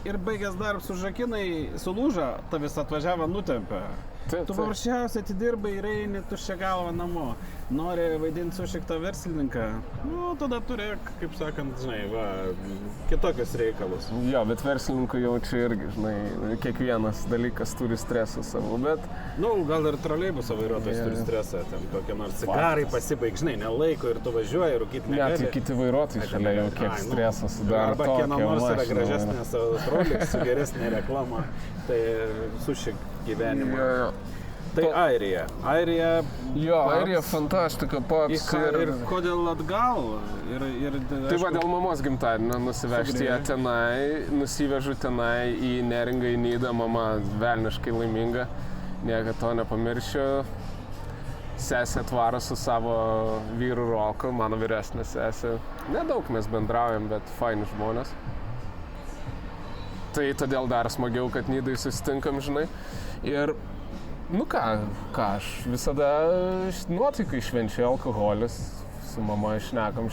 Ir baigęs darbus užrakinai, sulūža, tavis atvažiavo nutempė. Tu paprasčiausiai atidirbai ir eini tuščia galva namo. Nori vaidinti sušiktą verslininką, nu, tada turėk, kaip sakant, žinai, va, kitokius reikalus. Jo, bet verslininkų jau čia irgi, žinai, kiekvienas dalykas turi stresą savo, bet... Nu, gal ir troleibuso vairuotojas turi stresą, ten kokie nors cigarai pasibaig, žinai, nelaiko ir tu važiuoji, rūkyti negali. Net kiti vairuotojai šalia jau kiek stresą sudaro. Arba kieno nors yra gražesnės Rolex su geresnė reklama, tai sušik gyvenimą. Jo. Tai Airija. Jo, Airija fantastika pats. Ir kodėl atgal? Tai va, dėl mamos gimtadienio nusivežti ją tenai, nusivežu tenai į Neringą, į Nidą, mama velniškai laiminga, niekad to nepamiršiu. Sesė atvaro su savo vyru Roku, mano vyresnė sesė. Nedaug mes bendraujam, bet faini žmonės. Tai todėl dar smagiau, kad Nidai susitinkam, žinai. Ir nu ką, aš visada nuotaikai švenčiu alkoholis, su mama šnekam,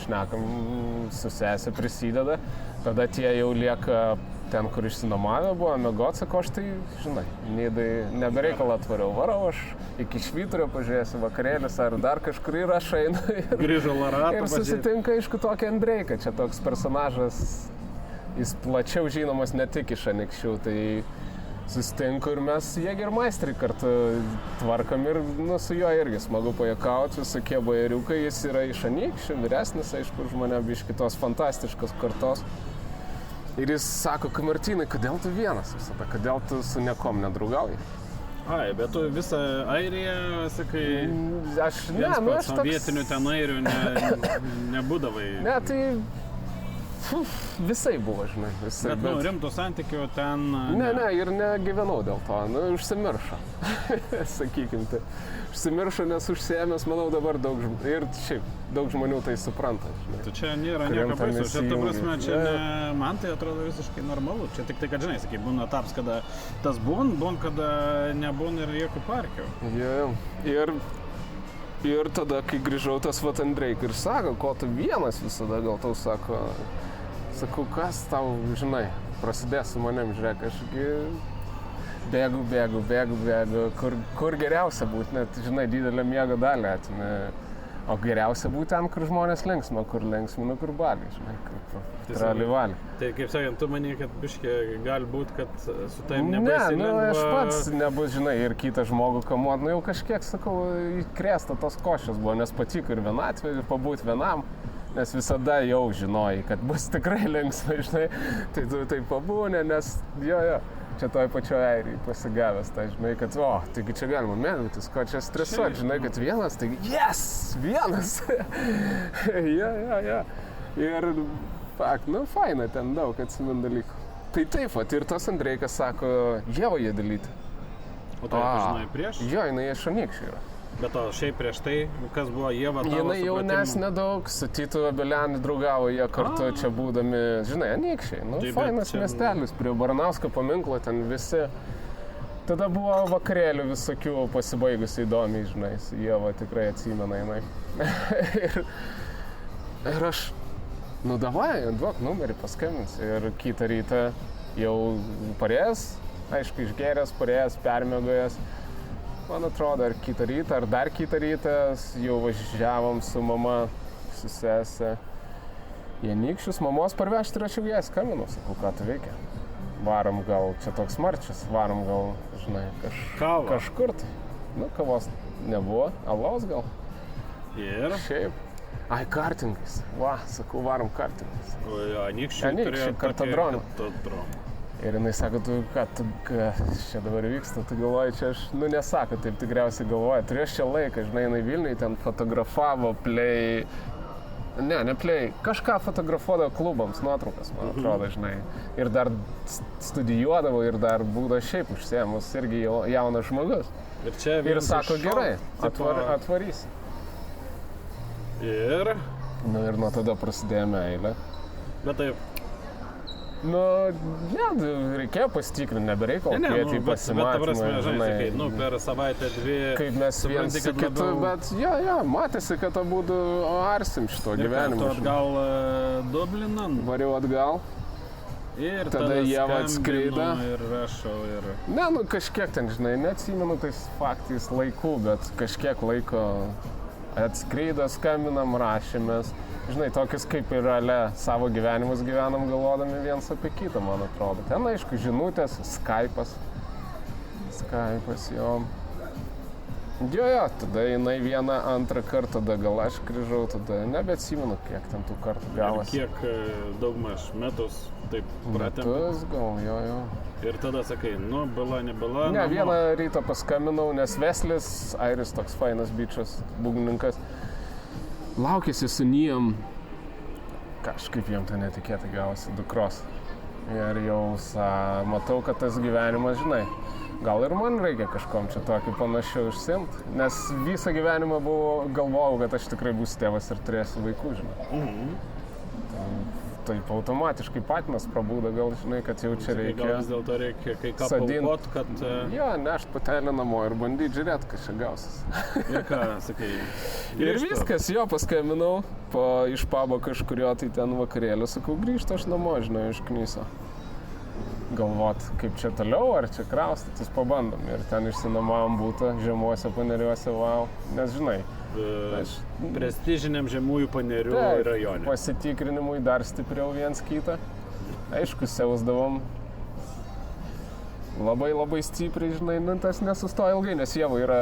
su sesė prisideda, tada tie jau lieka ten, kur išsinomavę buvo, miegot, sako, aš tai, žinai, Nidai nebereikalą atvariau, varau aš iki švyturio pažiūrėsiu vakarėlis ar dar kažkur ir aš einu. Grįžo Laratą. Ir susitinka, aišku, tokį Andreiką, čia toks personažas, jis plačiau žinomas ne tik iš Anykščių, tai susitinku ir mes Jägermeisterį kartu tvarkam ir nu, su juo irgi smagu pajuokauti, visokie bajeriukai, jis yra iš Anykščių, vyresnis, aišku, už mane biški tos fantastiškos kartos. Ir jis sako, Martynai, kodėl tu vienas visada, kodėl tu su niekom nedraugauji? Ai, bet tu visą Airiją, sakai, aš toks... Vietinių ten airių nebūdavai. Ne, tai... Visai buvo, žinai, visai. Bet, nu, rimtų santykių ten... Ne, ir negyvenau dėl to, nu, užsimiršo, sakykim, tai. Užsimiršo, nes užsiėmęs, manau, dabar daug žmonių, ir šiaip, daug žmonių tai supranta, žinai. Tai čia nėra nieko baisu, čia, ta prasme, čia man tai atrodo visiškai normalu, čia tik tai, kad, žinai, sakai, būna etapas, kada tas būn, kada nebūna ir jokių parkių. Ir tada, kai grįžau, tas vat Andreik ir sako, ko tu vienas visada, gal tau sako, sakau, kas tau, žinai, prasidės su manim, žiūrėk, ašgi bėgu, kur geriausia būti, net, žinai, didelę miego dalį atimi. O geriausia būti ten, kur žmonės linksma, kur linksmina, kur baliai, žinai, kaip tralivalį. Tai kaip sakant, tu manai, kad biškė gali būti, kad su taim nebaisiai lengva... Ne, aš pats nebus, žinai, ir kitą žmogų kamuot, nu jau kažkiek, sakau, įkrėsta tos košės buvo, nes patiko ir vienatvė, ir pabūti vienam, nes visada jau žinojai, kad bus tikrai linksma, žinai, tai tu taip pabūnė, nes jo. Čia toj pačioj Airijai pasigavęs, tai žinai, kad, taigi čia galima mėgautis, ko čia stresuoti, žinai, kad vienas, taigi, vienas! Ja. Ir, faina ten daug atsimint dalykų. Tai taip, ir tas Andreikas sako, Ieva Jėdelytė. O tai žinai prieš? Jo, jinai iš Anykščių yra. Bet o šiaip prieš tai, kas buvo Ieva tavo supratimu? Jinai jaunesnė daug, su Tytu Abelianiu draugavo, jie kartu čia būdami, žinai, Anykščiai. Nu, fainas miestelis, prie Baranausko paminklo, ten visi. Tada buvo vakarėlių visokių pasibaigusių įdomiai, žinai, su Ieva tikrai atsimena jinai. ir aš, davai, duok numerį, paskambins. Ir kitą rytą jau parėjęs, aišku, išgeręs, parėjęs, permiegojęs. Man atrodo, ar kitą rytą, ar dar kitą rytą jau važiavom su mama, su sesė į Anykščius. Mamos parvežti ir aš jau ją skambinau, sakau, ką tu veikia. Varom gal, čia toks marčias, varom gal, žinai, kažkur tai. Nu, kavos nebuvo, alaus gal. Ir? Šiaip. Ai, kartingais. Sakau, varom kartingais. O Anykščių kartodroną. Ir jinai sako, kas čia dabar vyksta, tu galvoji, čia aš, nesako, taip tikriausiai galvoja. Turėjau šią laiką, žinai, jinai Vilniuje ten fotografavo play, ne play, kažką fotografuodavo klubams, nuotraukas, man atrodo, žinai. Ir dar studijuodavo, ir dar būdavo šiaip užsiėmus, irgi jaunas žmogus. Ir sako, gerai, atvarysi. Ir Nu ir nuo tada prasidėjo meilė. Bet taip. Nu, ne, reikėjo pasitikrinti, nebereikalo kvieti į bet ta prasme, pasimatymą, žinai, sakai, nu, per savaitę, dvi. kaip mes viens supranti, su kad kitu, labiau- bet jo, matėsi, kad abudu arsim šito Ir ką, tu gyvenimo. atgal Dublinan. Variau atgal. Ir Tada Ieva atskrido. Ir rašau, ir... Ne, nu kažkiek ten, žinai, neatsimenu tais faktais laikų, bet kažkiek laiko atskrido, skambinam, rašėmės. Žinai, tokius kaip ir ale savo gyvenimus gyvenam galvodami viens apie kitą, man atrodo. Ten, aišku, žinutės, Skype'as, jo. Jo, tada jinai vieną, antrą kartą, tada gal aš grįžau, tada nebeatsimenu, kiek ten tų kartų Ir gavosi. kiek daugmaž metus taip pratėm. Metus gal, jo. Ir tada sakai, nu, byla, nebila. Ne, namo. vieną rytą paskambinau, nes Veslis, airis toks fainas bičias, būgnininkas, laukėsi su Nijam, kažkaip jam ten netikėtai gavosi dukros. Ir jau matau, kad tas gyvenimas, žinai, gal ir man reikia kažkom čia tokį panašiau užsimti, nes visą gyvenimą galvojau, kad aš tikrai būsiu tėvas ir turėsiu vaikų, žinai. Taip automatiškai patinas prabūda, gal žinai, kad jau čia Gal reikia. vis dėlto reikia kai ką Sodint. paaukot, kad... Jo, nešt patelę namo ir bandyti žiūrėti, kas čia gausis. Ir ką, sakai, Ir grįžtu. viskas, jo, paskambinau, iš pabo kažkurio tai ten vakarėlio, sakau, grįžtu aš namo, žinai, iš Knyso. Galvot, kaip čia toliau, ar čia kraustytis, pabandom. Ir ten išsinuomavom butą žemuose paneriuose, wow. Nes, žinai, aš Prestižiniam žemųjų panerių taip, rajone. pasitikrinimui dar stipriau viens kitą. Aišku, siausdavom labai stipriai, žinai, nu, tas nesustoja ilgai, nes Ieva yra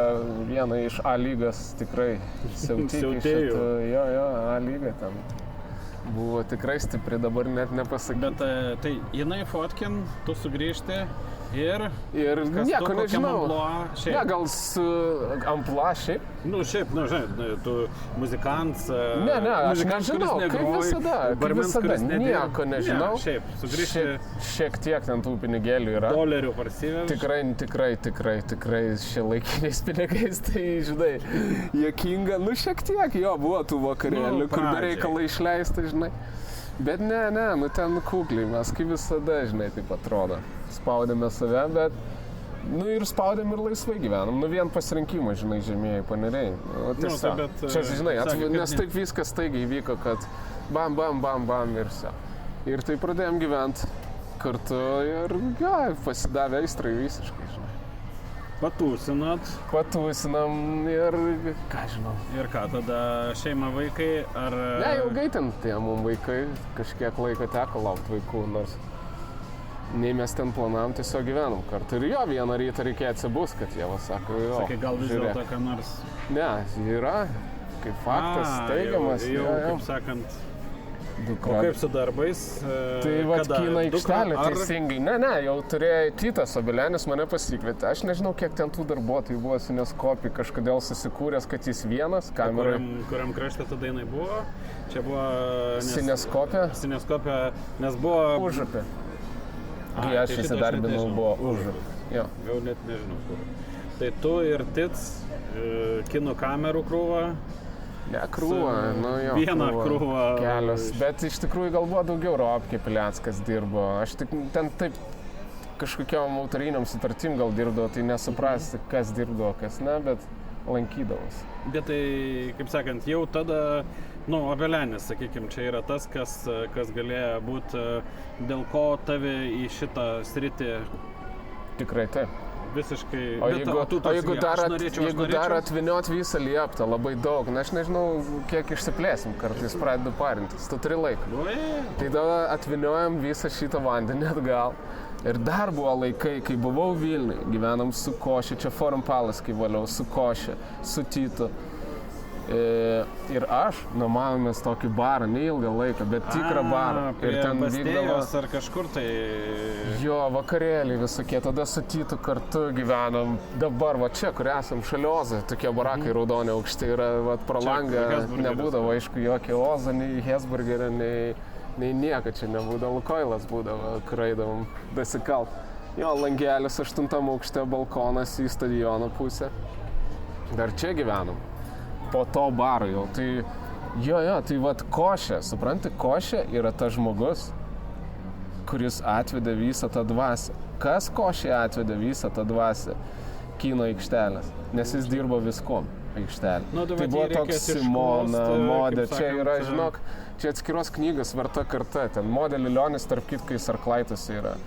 viena iš A lygas tikrai siautėjų. Siautėjų. Jo, A lyga ten buvo tikrai stipri, dabar net nepasakyti. Bet tai jinai fotkin, tu sugrįžti ir... Ir Kas nieko tu, kokiam nežinau. amplua šiaip? Ne, gal su ampla šiaip. Nu, šiaip, nu, žinai, tu muzikants... Ne, aš muzikantas, nežinau, kuris kaip negroja, visada, barmenas, kuris nedirba. nieko nežinau. Ne, šiaip, sugrįžti Šiek tiek ten tų pinigėlių yra. dolerių parsiveš. Tikrai šiuolaikiniais pinigais, tai žinai, juokinga, nu šiek tiek jo buvo tų vakarėlių, Nu, kur be pradžiai. reikalo išleista, žinai. Bet ne, nu ten kukliai, mes kaip visada, žinai, taip atrodo. Spaudėme save, bet, nu ir spaudėm ir laisvai gyvenam. Nu vien pasirinkimą, žinai, žemieji paneriai. Nu, tiesiog. bet, Čia, žinai, sakė, kad nes ne. taip viskas staigiai įvyko, kad bam ir vse. Ir taip pradėjom gyventi kartu ir pasidavė aistrai visiškai, žinai. Patūsinat. Patūsinam ir ką žinau. Ir ką, tada šeima, vaikai, ar... Ne, ilgai ten tie mums vaikai, kažkiek laiko teko laukti vaikų, nors nei mes ten planavom, tiesiog gyvenom kartu. Ir jo, vieną rytą reikėjo atsibus, kad Ieva sako, jo. Sakai, gal vis žiūrėk. dėlto ką nors... Ne, yra, kaip faktas, teigiamas. Jau, jo. kaip sakant, Dukra. o kaip su darbais? Tai va, kada? kino aikštelė Dukra, ar- teisingai. Ne, jau turėjo Titas Obelenis mane pasikvietė. Aš nežinau, kiek ten tų darbuotojų buvo Sineskopį, kažkodėl susikūręs, kad jis vienas kamerai. Kuriam krašte tada jinai buvo? Čia buvo... Sineskopė? Sineskopė, nes buvo... Užupė. Kai Ai, aš tai šitą įsidarbinau, nežinau. buvo Užupė. Jo. Jau net nežinau kur. Tai tu ir Tic, kino kamerų krūva. Ne, krūva, nu jo. Vieną krūvą. Kelios. Bet iš tikrųjų gal buvo daugiau Robkė Pilianskas dirbo. Aš tik ten taip kažkokiam autoriniam sutartim gal dirbdavo, tai nesuprasti, kas dirbdavo, kas ne, bet lankydavos. Bet tai, kaip sakant, jau tada, nu, Obelenis, sakykime, čia yra tas, kas galėjo būti, dėl ko tave į šitą sritį Tikrai taip. visiškai... O jeigu norėčiau... dar atviniot visą lieptą labai daug, na aš nežinau, kiek išsiplėsim, kartais pradedu parintis, tu turi laiką. Tai tada atviniojam visą šitą vandenį atgal. Ir dar buvo laikai, kai buvau Vilniuje, gyvenam su Košė, čia Forum Palace, kai valiau, su Košė, su Titu. Ir aš nuomavomės tokį barą, neilgą laiką, bet tikrą barą. Ir ten vykdavo... ar kažkur tai... Jo, vakarėliai visokie, tada su Titu kartu gyvenam. Dabar, va čia, kur esam, šalia Ozo, tokie barakai raudoni aukšti yra, va, pro langą nebūdavo, aišku, jokio Ozo, nei Hesburgerio, nei nieko čia nebūdavo, Lukoilas būdavo, kur eidavom dasikalt. Jo, langelis 8 aukšte, balkonas į stadiono pusę. Dar čia gyvenam. Po to baro jau, tai Jo, tai vat košė, supranti, košė yra tas žmogus, kuris atvedė visą tą dvasią. Kas košė atvedė visą tą dvasią? Kino aikštelės, nes jis dirbo viskom aikštelė. Tai buvo toks Simona, modė, čia yra, žinok, čia atskiros knygos verta karta, ten modelį Lionis, tarp kitkais Arklaitas yra.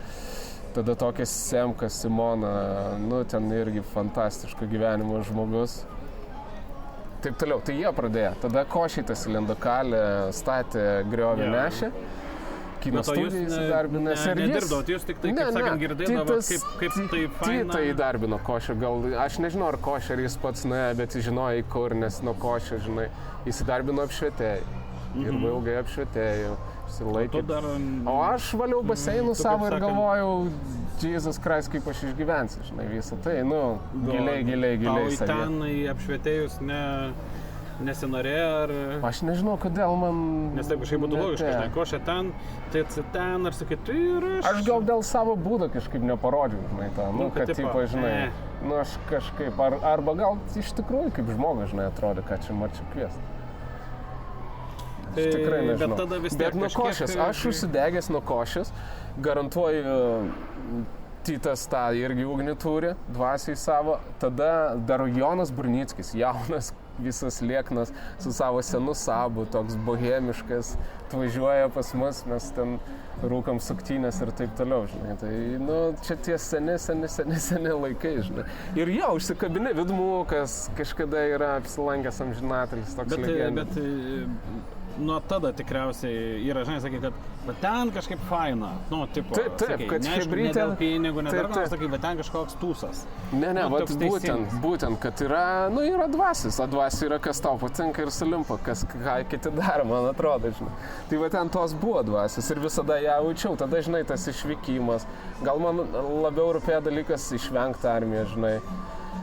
Tada tokia Semka, Simona, ten irgi fantastiško gyvenimo žmogus. Taip toliau, tai jie pradėjo. Tada Košytas įlindo kalę, statė, griovį, nešė. Kino studijai įsidarbinęs ir jis... Nedirbdavot, jūs tik tai, kaip sakant, girdėdavot, kaip tai faina. Tita įdarbino Košę, gal, aš nežinau, ar Košė, ar jis pats nuėjo, bet žinojo į kur, nes nuo Košė, žinai, įsidarbino apšvietėjai. Ir ilgai apšvietėjai, išsilaikė. O aš valiau baseinų savo ir galvojau, Jesus Christ, kaip aš išgyvensiu, žinai, visą tai, giliai tau savyje. Ten į apšvietėjus nesinorėjo, ar... Aš nežinau, kodėl man... Nes taip kažkaip būtų logiška, žinai, Košė ten, tai ten, ar sakai, tai ir aš... Aš gal dėl savo būdo kažkaip neparodžiau, žinai, tą, kad tipo, žinai, aš kažkaip, arba gal iš tikrųjų kaip žmogus, žinai, atrodo, kad čia marčiu kviesti. Aš tikrai nežinau. Bet tada vis tiek nuo Košės, aš užsidegęs nuo Košės, garantuoju, Titas tą irgi ugnį turi, dvasiai savo, tada dar Jonas Burnickis, jaunas, visas lieknas, su savo senu sabu, toks bohemiškas, atvažiuoja pas mus, mes ten rūkam suktynės ir taip toliau, žinai. Tai, čia tie seni laikai, žinai. Ir jo, užsikabini Vidmukas, kažkada yra apsilankęs amžinatelis, toks legendas. Bet nuo tada tikriausiai yra, žinai, sakai, kad ten kažkaip faina, tipo, taip, sakai, kad ne dėl pinigų, ne dar kažkas, sakai, bet ten kažkoks tūsas. Ne, būtent, kad yra dvasis, o dvasis yra, kas tau patinka ir sulimpa, ką kiti daro, man atrodo, žinai. Tai va ten tos buvo dvasis ir visada ją jaučiau, tada, žinai, tas išvykimas, gal man labiau rūpėjo dalykas išvengti armiją, žinai.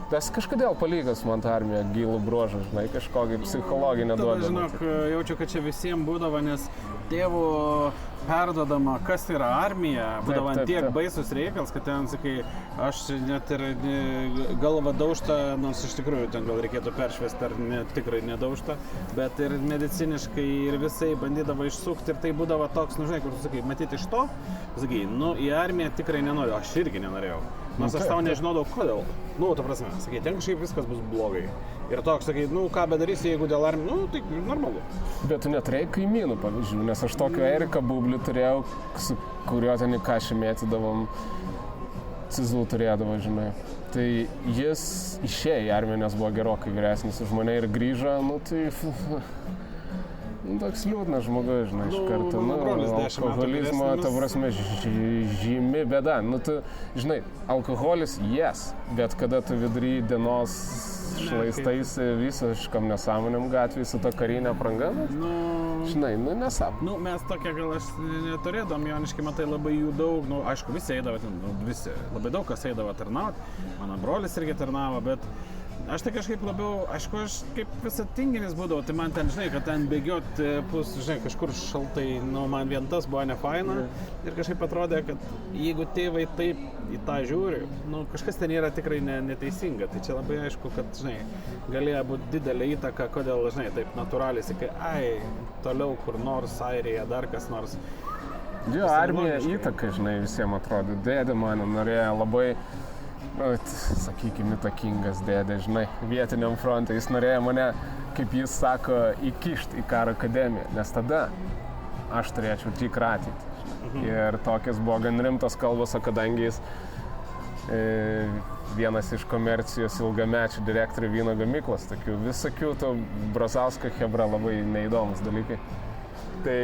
Tas kažkodėl palygas man tą armiją gilų bruožą, žinai, kažkokį psichologinę duodą. Tada, žinok, jaučiu, kad čia visiems būdavo, nes tėvų perdodama, kas yra armija, būdavo tiek baisus reikalas, kad ten, sakai, aš net ir galva daužta, nors iš tikrųjų ten gal reikėtų peršvesti, ar tikrai nedaužta, bet ir mediciniškai ir visai bandydavo išsukti ir tai būdavo toks, žinai, kur tu sakai, matyti iš to, sakai, į armiją tikrai nenoriu, aš irgi nenorėjau. Nors aš tau nežinodavau, kodėl. Ta prasme, sakai, ten kažkaip viskas bus blogai. Ir toks, sakai, ką bedarysi, jeigu dėl armijos, tai normalu. Bet tu neturėjai kaimynų, pavyzdžiui, nes aš tokio Eriką Bublių turėjau, su kuriuo ten į kašį mėtydavom, cizų turėdavo, žinai. Tai jis išėjo į armiją, nes buvo gerokai vyresnis už mane ir grįžo, tai... Toks liūdnas žmogus, žinai, iš karto, alkoholizmo, ta prasme, žymi bėda. Tu, žinai, alkoholis, bet kada tu vidury dienos šlaistaisi visiškam nesąmonėm gatvėje su ta karinė apranga, žinai, nesap. Mes tokia gal aš neturėdom, Joniškai, matai, labai jų daug, aišku, visi eidavo, labai daug kas eidavo tarnauti, mano brolis irgi tarnavo, bet aš tai kažkaip labiau, aišku, aš kaip visą tinginis būdavau, tai man ten, žinai, kad ten bėgioti žinai, kažkur šaltai, man vien tas buvo nefaina ir kažkaip atrodė, kad jeigu tėvai taip į tą žiūri, kažkas ten yra tikrai neteisinga, tai čia labai aišku, kad, žinai, galėjo būti didelė įtaka, kodėl, žinai, taip natūraliai sakai, toliau kur nors, Airija, dar kas nors. Jo, armija įtaka, žinai, visiems atrodo, dėdė mano norėjo labai, sakykime, įtakingas dėdė, žinai, vietiniam fronte. Jis norėjo mane, kaip jis sako, įkišti į karo akademiją, nes tada aš turėčiau tikrą ateitį. Ir tokias buvo gan rimtos kalbos, o kadangi jis vienas iš komercijos ilgamečių direktorių vyno gamyklos, tokių visokių, Brazausko chebra, labai neįdomus dalykai. Tai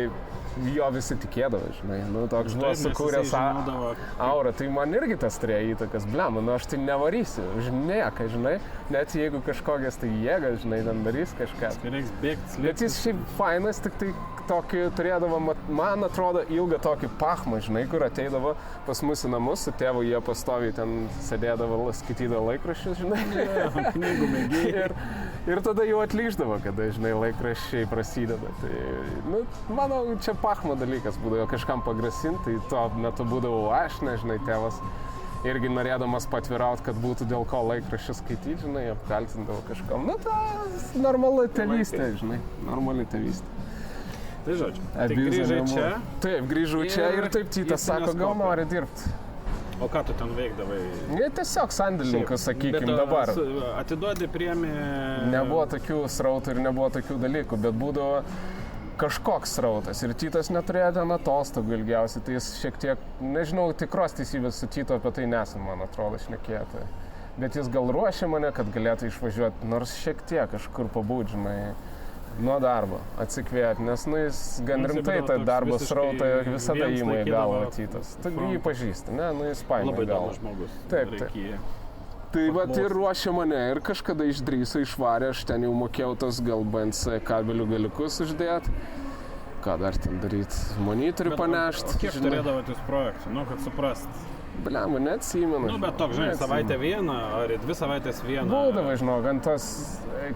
jo visi tikėdavo, žinai, toks buvo sukūręs aurą, tai man irgi tas turėjo įtakas, aš tai nevarysiu, nieką, žinai, net jeigu kažkokias tai jėgas, žinai, ten darys kažką. Bet jis šiaip fainas, tik tai tokį turėdavo, man atrodo, ilgą tokį pachmą, žinai, kur ateidavo pas mus į namus, su tėvu jie pastoviai ten sėdėdavo, skaitydavo laikraščius, žinai. Knygų mėgiai. Ir tada jau atlyždavo, kada, žinai, laikraščiai prasideda. Tai, manau, čia pachmo dalykas būdavo kažkam pagrasinti, tai tuo metu būdavau aš, nežinai, tėvas. irgi norėdamas patvirauti, kad būtų dėl ko laikraščius skaityti, žinai, apkaltindavo kažkam. Nu, tas normali tėvystė, žinai, normali tėvystė. Tai žodžiu, tai grįžai čia. Taip, grįžau čia ir taip Tytas sako, gal nori dirbti. O ką tu ten veikdavai? Ne, tiesiog sandėlininkas, sakykime, dabar. Atiduodi priemi... Nebuvo tokių srautų ir nebuvo tokių dalykų, bet būdavo kažkoks srautas. Ir Tytas neturėjo ten atostogų ilgiausiai, tai jis šiek tiek, nežinau, tikros teisybės su Tytu apie tai nesam, man atrodo, šnekėti. Bet jis gal ruošė mane, kad galėtų išvažiuoti, nors šiek tiek kažkur pabūdžinai nuo darbo, atsikvėti, nes jis gan rimtai tą darbo srautą visada įima į galvą Tytas. Tu jį pažįsti, ne? Jis paima į galvą. Labai žmogus. Taip, taip. Tai vat ir ruošė mane ir kažkada išdrįso, išvarė, aš ten jau mokėjau tas gal BNC kabelių galiukus uždėti. Ką dar ten daryti? Monitorių panešti. Kiek turėdavo tus projektų, kad suprast? Bliam, neatsimenu. Nu, bet toks, žinai, savaitę vieną, ar 2 savaitės vieną. Būdavai, žinok, ant tos,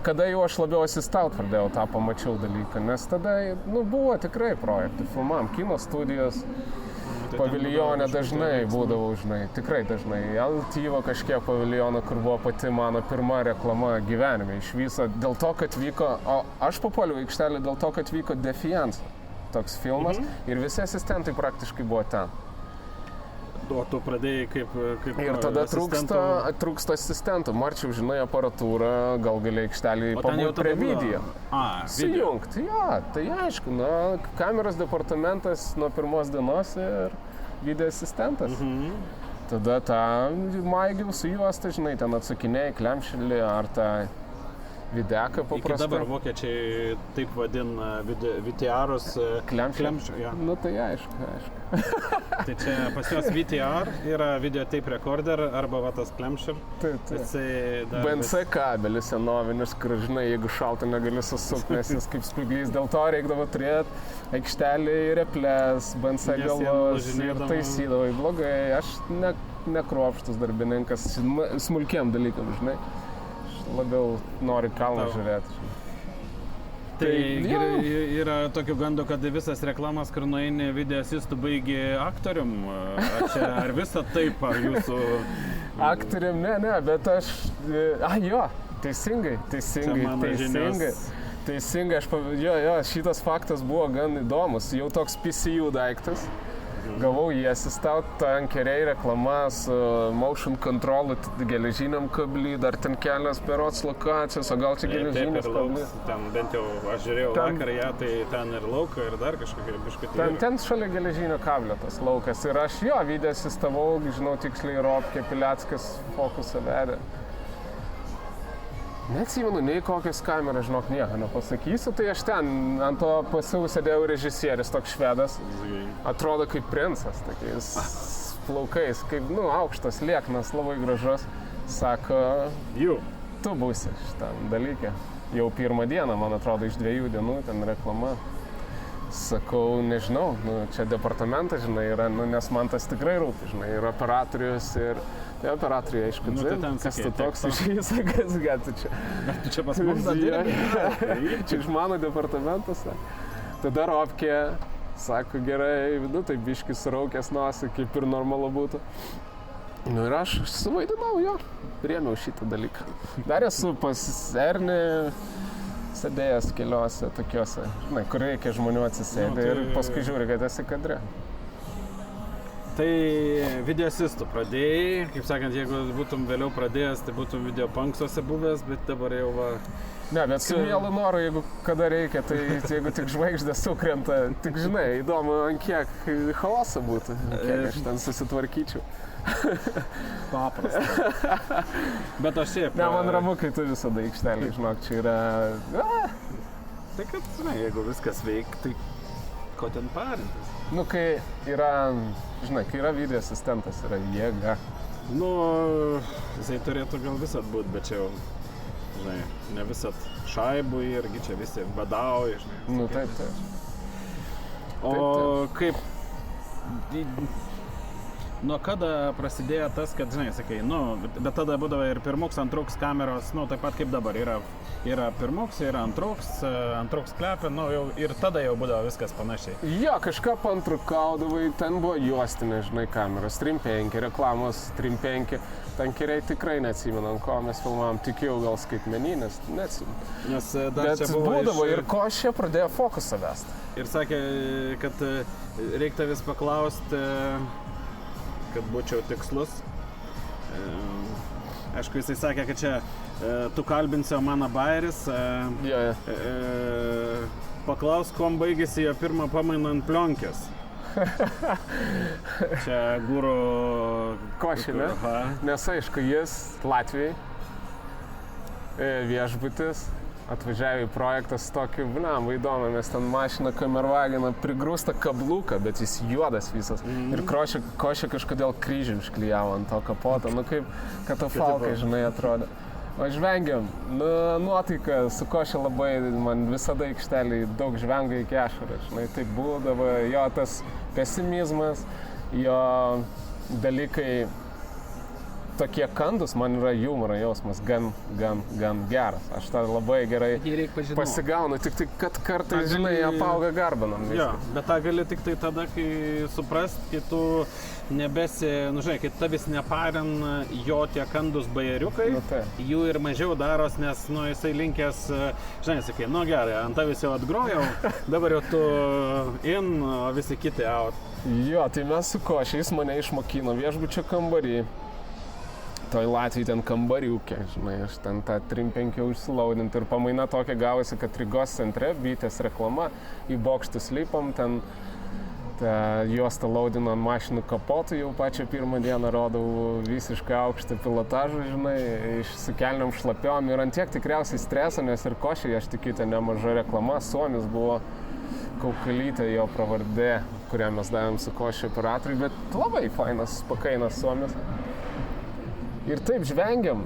kada jau aš labiau asistaut pradėjau, tą pamačiau dalyką, nes tada, buvo tikrai projektų, filmam, kino studijos. Paviljonė dažnai būdavau, žinai, tikrai dažnai. Altyvo kažkiek paviljoną, kur buvo pati mano pirma reklama gyvenime iš viso. Dėl to, kad vyko, o aš papuoliau į aikštelę dėl to, kad vyko Defiance, toks filmas, ir visi asistentai praktiškai buvo ten. O tu pradėjai kaip ir tada trūksta asistentų. Marčiau, žinai, aparatūrą, gal gali aikštelį pabūti prie video. Sujungti, jo, tai aišku, kameros departamentas nuo pirmos dienos ir video asistentas. Tada tą maigiau su juosta, žinai, ten atsakinėjai klemšelį ar tą videką paprastai. Iki dabar vokiečiai taip vadina VTR-us klemšelį. Ja. Nu tai aišku. Tai čia pas juos VTR yra videotape recorder arba va tas klemšel. Taip. BNC kabelis senovinis, kur, žinai, jeigu šalta negali susukti, nes jis kaip spyglys, dėl to reikdavo turėti aikštelį replės, BNC galvos ir taisydavai. Blogai, aš nekruopštus darbininkas, smulkiem dalykam, žinai. Labiau nori kalną žiūrėti. Tai yra tokių gandų, kad visas reklamas, kur nueini videoasistų baigi aktorium. Ar visą taip, ar jūsų... Aktorium, ne, bet aš... Jo, teisingai. Šitas faktas buvo gan įdomus. Jau toks PCU daiktas. Gavau jį asistaut, tankeriai reklama su motion control geležiniam kablį, dar ten kelias berods lokacijos, o gal čia geležinis kablis. Ten bent jau aš žiūrėjau vakar, tai ten ir lauką, ir dar kažkokia biškutė. Ten šalia geležinio kablio tas laukas ir aš video asistavau, žinau tiksliai, Robkė, Pileckas fokusą vedė. Neatsimenu, nei kokias kameras, žinok, nieko nepasakysiu, tai aš ten ant to pasiau sėdėjau režisierius, toks švedas, atrodo kaip princas, tokiais plaukais, kaip, aukštas, lieknas, labai gražus, sako, tu būsi šitam dalyke. Jau pirmą dieną, man atrodo, iš 2 dienų ten reklama. Sakau, nežinau, čia departamentas, žinai, yra, nes man tas tikrai rūpi, žinai, ir operatorius, ir tai operatoriai, aišku, kas tu toks išvysa, kas gėtų čia. Tu čia pas mus dirbi? Čia iš mano departamentas. Tada Robkė sako, gerai, tai biškis raukės nosį, kaip ir normalu būtų. Ir aš suvaidinau, priėmiau šitą dalyką. Dar esu pas Ernį sėdėjęs keliuose tokiuose, žinai, kur reikia žmonių atsisėdė ir paskui žiūri, kad esi kadre. Tai videoasistų pradėjai, kaip sakant, jeigu būtum vėliau pradėjęs, tai būtum videopanksuose buvęs, bet dabar jau va... Ne, bet su mielu noru, jeigu kada reikia, tai jeigu tik žvaigždė sukrenta, tik žinai, įdomu, ant kiek chaoso būtų, kiek aš ten susitvarkyčiau. Paprasta. Bet aš šiaip... Ne, man ramu, kai tu visada aikštelį, žinok, čia yra... Tai kad, žinai, jeigu viskas veik, tai ko ten parintis? Kai yra, žinai, kai yra video asistentas, yra jėga. Jisai turėtų gal visat būt, bet čia jau, žinai, ne visat šaibų irgi čia visi badauja, žinai. Taip. O kaip... nuo kada prasidėjo tas, kad, žinai, sakai, bet tada būdavo ir pirmuks, antruks kameros, taip pat kaip dabar, yra pirmuks, yra antruks klepė, jau ir tada jau būdavo viskas panašiai. Jo, kažką pantrukaudavai, ten buvo juostinė, žinai, kameros, 3.5, reklamos 3.5, tankeriai tikrai neatsimenam, ko mes filmavom, tikėjau gal skaitmeninės, neatsimenu. Nes dar bet čia buvo ir ko aš čia pradėjo fokusą vesti. Ir sakė, kad reiktų vis paklausti, kad būčiau tikslus. Aišku, jisai sakė, kad čia tu kalbinsi mano bajeris. Paklaus, kuom baigėsi jo pirmą pamainą ant plionkės. Čia gūro košinė, nes aišku, jis Latvijai viešbutis. Atvažiavė į projektą su tokiu, įdomu, nes ten mašina kamervageną prigrūsta kabluką, bet jis juodas visas. Ir košė kažkodėl kryžių išklijavo ant to kapoto, kaip katafalkai, žinai, atrodė. O žvengiam, nuotaika su košė labai, man visada aikštelį daug žvengia iki ašarų, žinai, tai būdavo jo tas pesimizmas, jo dalykai tokie kandus, man yra humoro jausmas gan geras. Aš tą labai gerai pasigaunu, tik kad kartais, žinai, apauga garbanom. Jo, bet tą gali tik tai tada, kai suprast, kai tu nebesi, žinai, kai tavis neparin jo tie kandus bajeriukai, jų ir mažiau daros, nes, jisai linkęs, žinai, sakai, gerai, ant tavis jau atgrojau, dabar jau tu in, o visi kiti out. Jo, tai mes su košiais mane išmokino viešbučio kambarį. Toj Latvijai ten kambariukė, žinai, aš ten tą 3.5 užsilaudinti ir pamaina tokia gavosi, kad Rygos centre Vytės reklama, į bokštus lipom, ten juostą laudino ant mašinų kapotų, jau pačią pirmą dieną rodau visiškai aukštą pilotažą, žinai, su kelniom šlapiom ir ant tiek tikriausiai streso, nes ir košė, aš tikiu, ten nemaža reklama, Suomis buvo Kaukalytė jo pravardė, kurią mes davėm su košė operatoriui, bet labai fainas, pakainas Suomis. Ir taip žvengiam,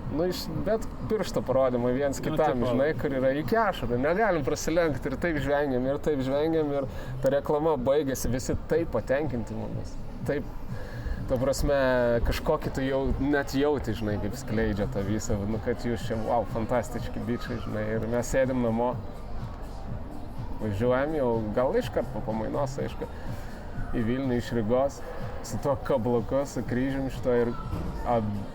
bet piršto parodymą viens kitam, žinai, kur yra iki ašarų, negalim prasilenkti ir taip žvengiam ir ta reklama baigėsi, visi taip patenkinti mumis. Taip, ta prasme, kažkokį tai jau net jauti, žinai, kaip skleidžia tą visą, kad jūs čia, wow, fantastiški bičiai, žinai, ir mes sėdim namo, važiuojam jau, gal iškart po pamainos, aišku, į Vilnių iš Rygos. Su to kabluku, su kryžium šito ir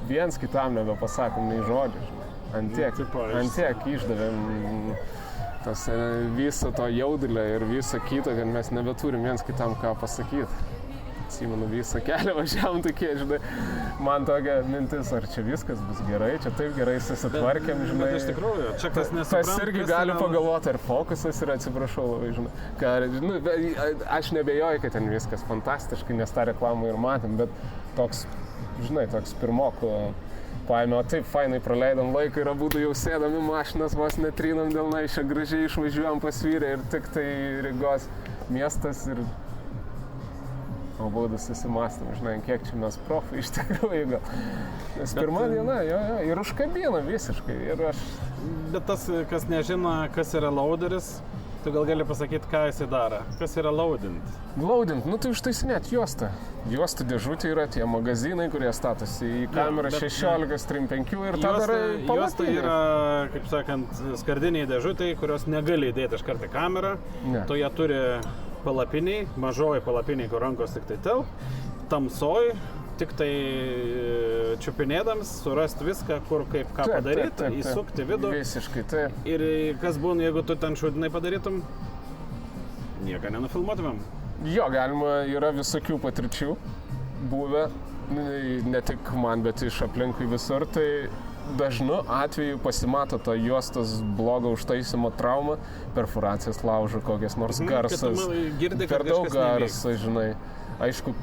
viens kitam nebepasakom nei žodžių, žinai. Ant tiek išdavėm visą to jaudulę ir visą kitą, kad mes nebeturim viens kitam ką pasakyti. Atsimenu, visą kelią važiavom tokie, žinai, man tokia mintis, ar čia viskas bus gerai, čia taip gerai susitvarkėm, žinai. Bet iš tikrųjų, čia kas nesupranta. Tas irgi gali pagalvoti, ar fokusas yra, atsiprašau labai, žinai. Aš nebejoju, kad ten viskas fantastiškai, nes tą reklamą ir matėm, bet toks, žinai, toks pirmokų paėmė, o taip fainai praleidom laiką ir abudu jau sėdam į mašinas, vos netrinam dėl naišę, gražiai išvažiuojam pasvyrę ir tik tai Rygos miestas ir abudu susimąstėm, žinai, kiek čia mes profai iš tikrųjų gal. Nes pirma diena, jo, ir užkabino visiškai. Ir aš... Bet tas, kas nežino, kas yra loaderis, tu gal gali pasakyti, ką jisai daro. Kas yra loadint? Loadint, tai užtaisinėt juostą. Juostų dėžutė yra tie magazinai, kurie statosi į kamerą 16, 3.5 ir tą darai palapinį. Juosta yra, kaip sakant, skardiniai dėžutė, kurios negali įdėti iš karto į kamerą. Tu ją turi palapiniai, mažoji palapiniai, kur rankos tik tai tamsoj, tik tai čiupinėdams, surasti viską, kur kaip ką padaryti, įsukti vidų. Visiškai taip. Ir kas būna, jeigu tu ten šūdinai padarytum, nieko nenufilmuotumėm. Jo, galima, yra visokių patirčių buvę, ne tik man, bet iš aplinkui visur, tai dažnu atveju pasimato to juostos blogo užtaisymo traumą, perforacijas laužo, kokias nors garsas, per daug garso, žinai. Aišku,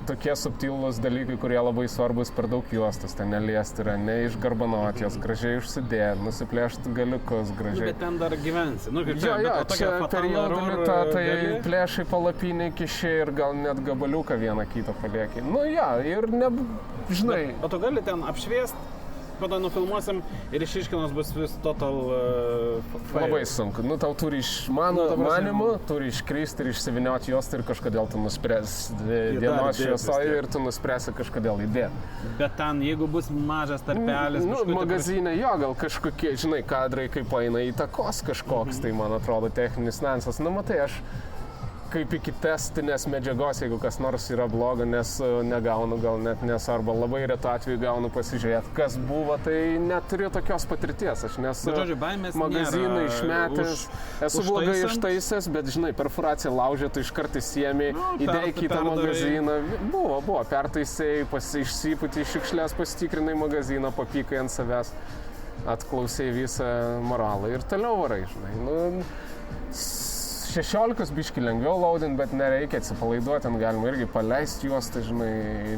tokie subtilūs dalykai, kurie labai svarbus, per daug juostos, ten neliesti yra, neišgarbanoti jos, gražiai užsidėti, nusiplėšti galiukus gražiai. Bet ten dar gyvensi. Čia per jaudulį tai plėšai palapinį kišiai ir gal net gabaliuką vieną kitą palieki. Ir žinai. O tu gali ten apšviesti po to nufilmuosim ir išiškinos bus vis total fail. Labai sunku. Nu, tau turi iš mano manimo, turi iškristi ir išsivinioti jos ir kažkodėl tu nuspręs dienos šviesoje ir tu nuspręsi kažkodėl įdėti. Bet ten, jeigu bus mažas tarpelis... Magazinė, jo, gal kažkokie, žinai, kadrai kaip eina įtakos kažkoks, tai man atrodo techninis niuansas. Nu, matai, aš kaip iki testinės medžiagos, jeigu kas nors yra bloga, nes negaunu, gal net nes, arba labai retu atveju gaunu pasižiūrėti, kas buvo, tai neturiu tokios patirties. Aš nesu magaziną išmetęs, esu blogai ištaisęs, bet, žinai, perfuracija laužė, tu iškart įsiemi, įdėjai kitą magaziną. Buvo, pertaisėjai, išsipūti šiukšlės, pasitikrinai magaziną, papykai ant savęs, atklausai visą moralą ir toliau varai, žinai. Nu, 16 biški lengviau loadint, bet nereikia atsipalaiduoti, ten galima irgi paleisti juos, tai žinai,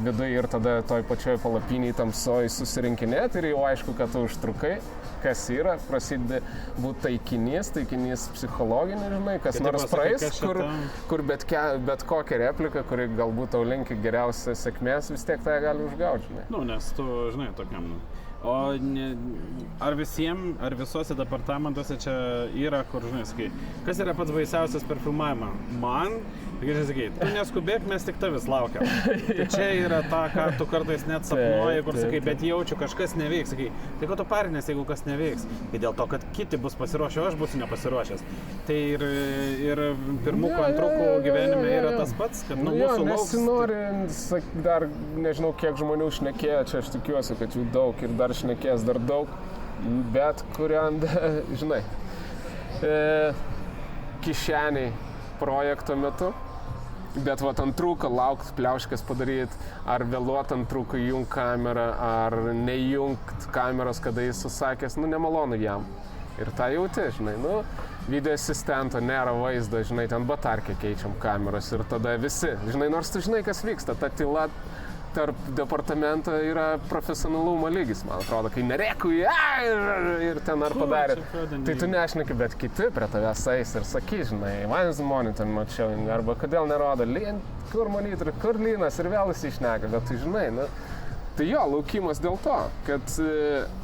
viduje ir tada toj pačioj palapiniai tamsoj susirinkinėti ir jau aišku, kad tu užtrukai, kas yra, prasidė būti taikinys psichologinis, žinai, kas nors praeis, kur bet kokią repliką, kuri galbūt tau linki geriausios sėkmės, vis tiek tai gali užgauti, žinai. Nu, nes tu, žinai, tokiam... O ar visiems, ar visuose departamentuose čia yra, kur, žinai, sakai, kas yra pats baisiausias per filmavimą? Man, tai sakai, tu neskubėk, mes tik tavis laukiam. Tai čia yra ta, ką tu kartais net sapnuoji, kur sakai, bet jaučiu, kažkas neveiks. Sakai, tai ko tu parinės, jeigu kas neveiks? Tai dėl to, kad kiti bus pasiruošę, o aš būsiu nepasiruošęs. Tai ir pirmukų, antrukų gyvenime yra tas pats, kad nu, mūsų lauks. Nesinori, dar nežinau, kiek žmonių šnekėjo, čia aš tikiuosi, kad jų daug ir dar šnekės dar daug, bet kuriam, žinai, kišeniai projekto metu, bet vat antrūką laukt, pliauškas padaryti, ar vėluot antrūką įjungt kamerą, ar neįjungt kameros, kada jis susakęs, nu nemalonu jam. Ir tą jauti, žinai, nu, video asistento nėra vaizdo, žinai, ten batarkę keičiam kameros ir tada visi, žinai, nors tu žinai, kas vyksta, ta tyla tarp departamento yra profesionalumo lygis, man atrodo, kai nerėkui ir ten ar padarė. Tai tu nešneki, bet kiti prie tavęs eis ir saky, žinai, man monitor mačiau, arba kodėl nerodo, kur monitor, kur lynas ir vėl jis išneka, bet tu žinai, nu, tai jo, laukimas dėl to, kad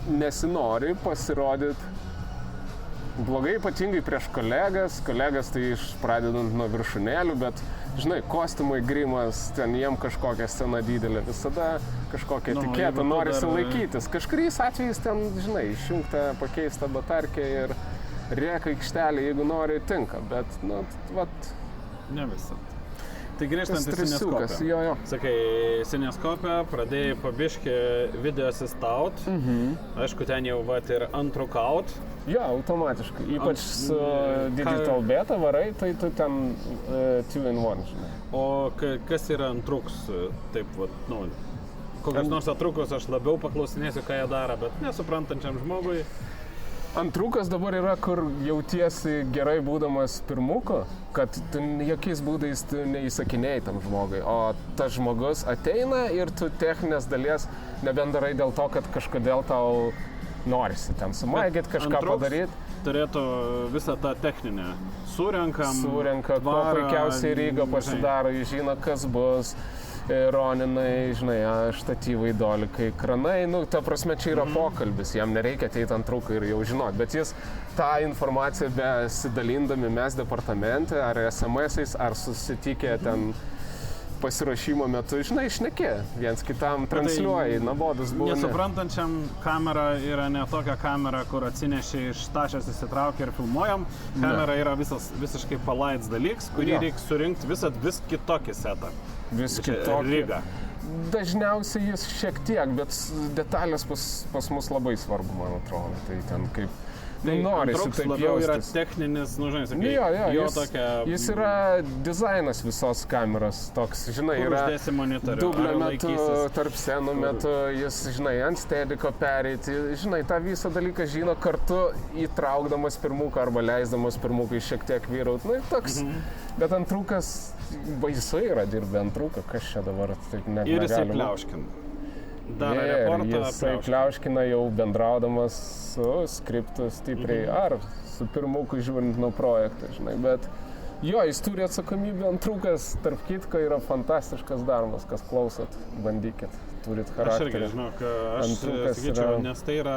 nesinori pasirodyti blogai, ypatingai prieš kolegas tai pradedant nuo viršūnėlių, bet žinai, kostiumai, grimas, ten jiem kažkokia scena didelė, visada kažkokia etiketą norisi laikytis. Kažkuriais atvejais ten, žinai, išjungta, pakeista batarkė ir rėka aikštelė, jeigu nori, tinka, bet, nu, vat... Ne visą. Tai grįžtant į Cineskopę. Sakai, Cineskopę pradėjai pabiškį video asistaut. Aišku, ten jau vat ir antrukaut. Jo, automatiškai. Ypač su Digital Beta varai, tai tu ten 2-in-1, žinai. O kas yra antruks? Taip, vat, nu, kokias nors atrukus aš labiau paklausinėsiu, ką jie daro, bet nesuprantančiam žmogui. Antrukas dabar yra, kur jautiesi gerai būdamas pirmuko, kad tu jokiais būdais tu neįsakinėjai tam žmogui, o tas žmogus ateina ir tu techninės dalies nebendarai dėl to, kad kažkodėl tau norisi ten sumaigyt, kažką padaryti. Turėtų visą tą techninę. Surenka, kuo puikiausiai Ryga pasidaro, jis žino, kas bus. Roninai, žinai, štatyvai, dolikai, kranai, nu, ta prasme, čia yra pokalbis, jam nereikia ateiti antruką ir jau žinot, bet jis tą informaciją besidalindami mes departamente, ar SMS-ais, ar susitikę ten pasiruošimo metu, žinai, šnekė, viens kitam transliuoja, nabodus buvo. Nesuprantančiam kamera yra ne tokia kamera, kur atsineši iš tašės įsitraukia ir filmuojam, kamera yra visiškai palaids dalyks, kurį reikia surinkti vis kitokį setą. Vis kitokį. Dažniausiai jis šiek tiek, bet detalės pas mus labai svarbu, man atrodo. Tai ten kaip norisi taip labiau yra jaustis. Techninis, nu žinai, sakai, jis yra dizainas visos kameros, toks, žinai, yra dublio metu, tarp scenų metu, jis, žinai, ant stediko pereiti, žinai, tą visą dalyką žino kartu įtraukdamas pirmuką arba leisdamas pirmukai šiek tiek vyraut, nu, toks, bet antrukas baisu yra dirbti antruką, kas čia dabar taip net negalima. Ir jisai pliauškina. Jisai pliauškina jau bendraudamas su skriptu stipriai, ar su pirmuku žiūrint nuo projektą, žinai, bet jo, jis turi atsakomybę, antrukas, tarp kitko, yra fantastiškas darbas, kas klausot, bandykit. turit Aš charakterį. irgi, žinok, aš Antrukas sakyčiau, yra- nes tai yra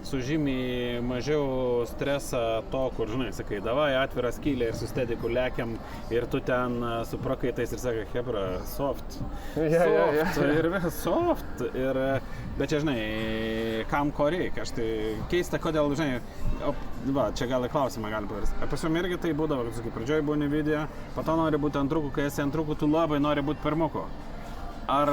sužymiai mažiau stresą to, kur, žinai, sakai, davai atvirą skylę ir sustediku lekiam ir tu ten su prakaitais ir sakai, hebra, soft. Soft. Ir viskas soft. Bet čia, žinai, kam ko reikia. Aš tai keista, kodėl, žinai, va, čia gal į klausimą gali pavirsti. Pas jums irgi tai būdavo, kaip sakai, pradžioj būni video, po to nori būti antrukų, kai esi antrukų, tu labai nori būti pirmuku. Ar,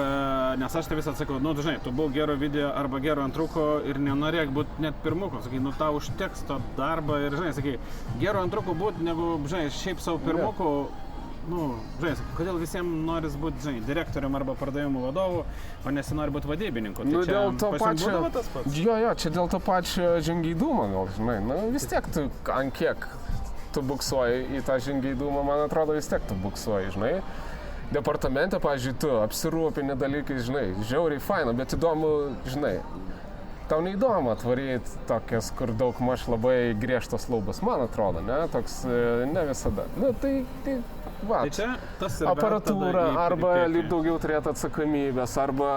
nes aš tai visą atsakau, nu, žinai, tu buvai gero video arba gero antruko ir nenorėk būti net pirmuko. Sakai, nu, tau užteks to darbą ir, žinai, sakai, gero antruko būti, negu, žinai, šiaip savo pirmuku. Nu, žinai, kodėl visiems noris būti, žinai, direktorium arba pardavimų vadovu, o nesinori būti vadybininku. Tai Nu, čia dėl to pas jum pačio... būdavo tas pats? Jo, čia dėl to pačio žingeidumo, gal, žinai. Nu, vis tiek tu, ant kiek tu buksuoji į tą žingeidumą, man atrodo, vis tiek tu buksuoji, žinai. Departamente, pavyzdžiui, tu apsirūpini dalykai, žinai, žiauriai faina, bet įdomu, žinai, tau neįdomu atvaryti tokias, kur daug maž labai griežtos lubos, man atrodo, ne, toks ne visada. Nu, tai va, Tai čia tas ir aparatūra, arba lyg daugiau turėti atsakomybės, arba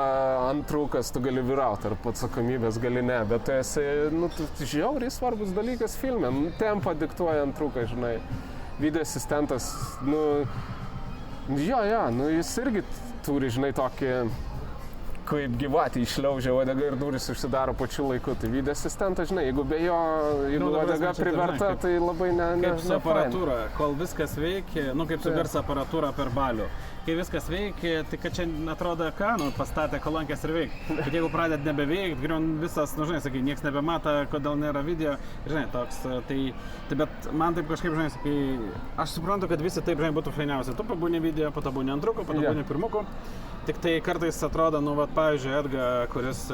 antrukas tu gali vyrauti, arba atsakomybės gali ne, bet tu esi, nu, žiauriai svarbus dalykas filme, nu, tempą diktuoja antrukas, žinai, video asistentas, nu, jo, nu, jis irgi turi, žinai, tokį, kaip gyvatį išliaužia uodega ir durys užsidaro pačiu laiku. Tai video asistentas, žinai, jeigu be jo, jeigu uodega priverta, tai labai ne. Kaip su aparatūra, kol viskas veikia, nu kaip su garso aparatūra per balių. Kai viskas veikia, tai kad čia atrodo ką, nu pastatė kolonkės ir veikia. Bet jeigu pradėt nebeveikti, griun visas, nu žinai, sakai, nieks nebemata, kodėl nėra video, žinai, toks, tai bet man taip kažkaip, žinai, sakai, aš suprantu, kad visi taip, žinai, būtų fainiausia. Tu pabūni video, po to būni antruku, po to būni pirmuku. Tik tai kartais atrodo, nu, vat, pavyzdžiui, Edga, kuris,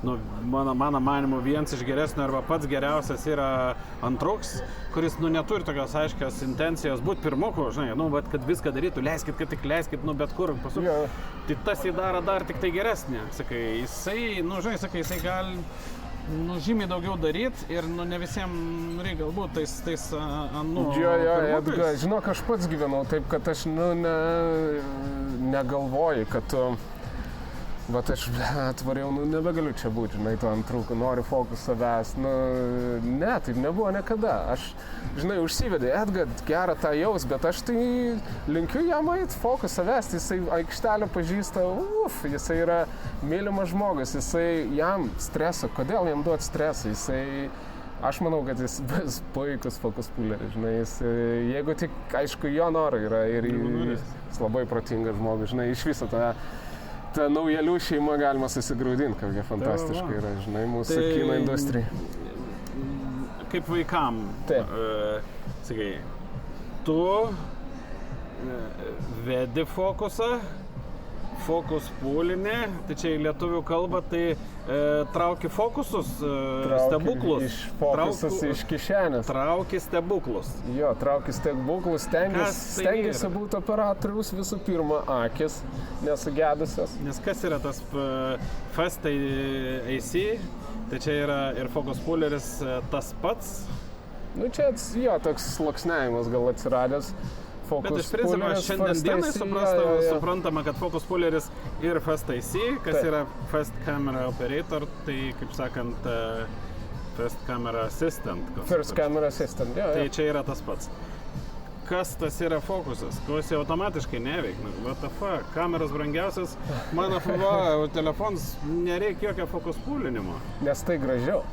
nu, mano manymu, vienas iš geresnių arba pats geriausias yra antruks, kuris, nu, neturi tokios aiškios intencijos būti pirmuku, žinai, nu, vat, kad viską darytų, leiskit, kad tik leiskit, nu, bet kur pasuk. Jo. Tai tas jį daro dar tik tai geresnė, sakai, jisai, nu, žinai, sakai, jisai gali, nu, žymiai daugiau daryti ir, nu, ne visiems reikia galbūt tais, nu, Jo, pirmukais. Edga, žinok, aš pats gyvenau taip, kad aš, nu, negalvoju, kad tu, bet aš atvariau, nu, nebegaliu čia būti, žinai, to antrukų, noriu fokus savęs, nu, ne, taip nebuvo niekada. Aš, žinai, užsivedė, Edga, gerą tą jaus, bet aš tai linkiu jam eit fokus savęs, jisai aikštelę pažįsta, jisai yra mylimas žmogus, jisai jam streso, kodėl jam duot stresą, jisai... Aš manau, kad jis bus puikus fokus puleris, žinai, jis, jeigu tik, aišku, jo norai yra ir jis labai protingas žmogus, žinai, iš viso tą naujalių šeimą galima susigraudinti, kokia fantastiška yra, žinai, mūsų kino industrija. Kaip vaikam, sakai, tu vedi fokusą, fokus pulinė, tai čia į lietuvių kalbą, tai trauki fokusus, stebuklus. Iš fokusas iš kišenės. Trauki stebuklus. Jo, trauki stebuklus, stengiasi būti operatorius visų pirma akis nesugedusios. Nes kas yra tas Fast AC, tai čia yra ir fokus puleris tas pats. Nu čia, jo, toks sluoksniavimas gal atsiradęs. Bet iš principo šiandien dienai suprantama, kad fokus puleris ir Fast AC, kas yra Fast Camera Operator, tai kaip sakant Fast Camera Assistant. First Camera Assistant, jo. Tai čia yra tas pats. Kas tas yra fokusas? Ko jis automatiškai neveikia? What the fuck? Kameros brangiausias, mano telefonas nereikia jokio fokus pulinimo. Nes tai gražiau.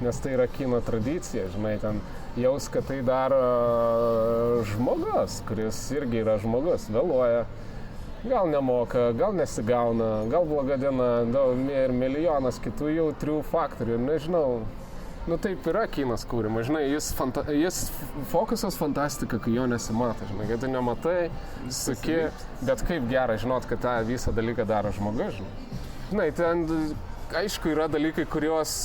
Nes tai yra kino tradicija, žinai, ten jaus, kad tai daro žmogus, kuris irgi yra žmogus, vėluoja, gal nemoka, gal nesigauna, gal bloga diena, ir milijonas kitų jautrių faktorių, nežinau. Nu taip yra kinas kūrimas, žinai, jis fokusas fantastika, kai jo nesimato, žinai, kai tu nematai, suki, bet kaip gera žinot, kad tą visą dalyką daro žmogus, žinai, ten aišku yra dalykai, kuriuos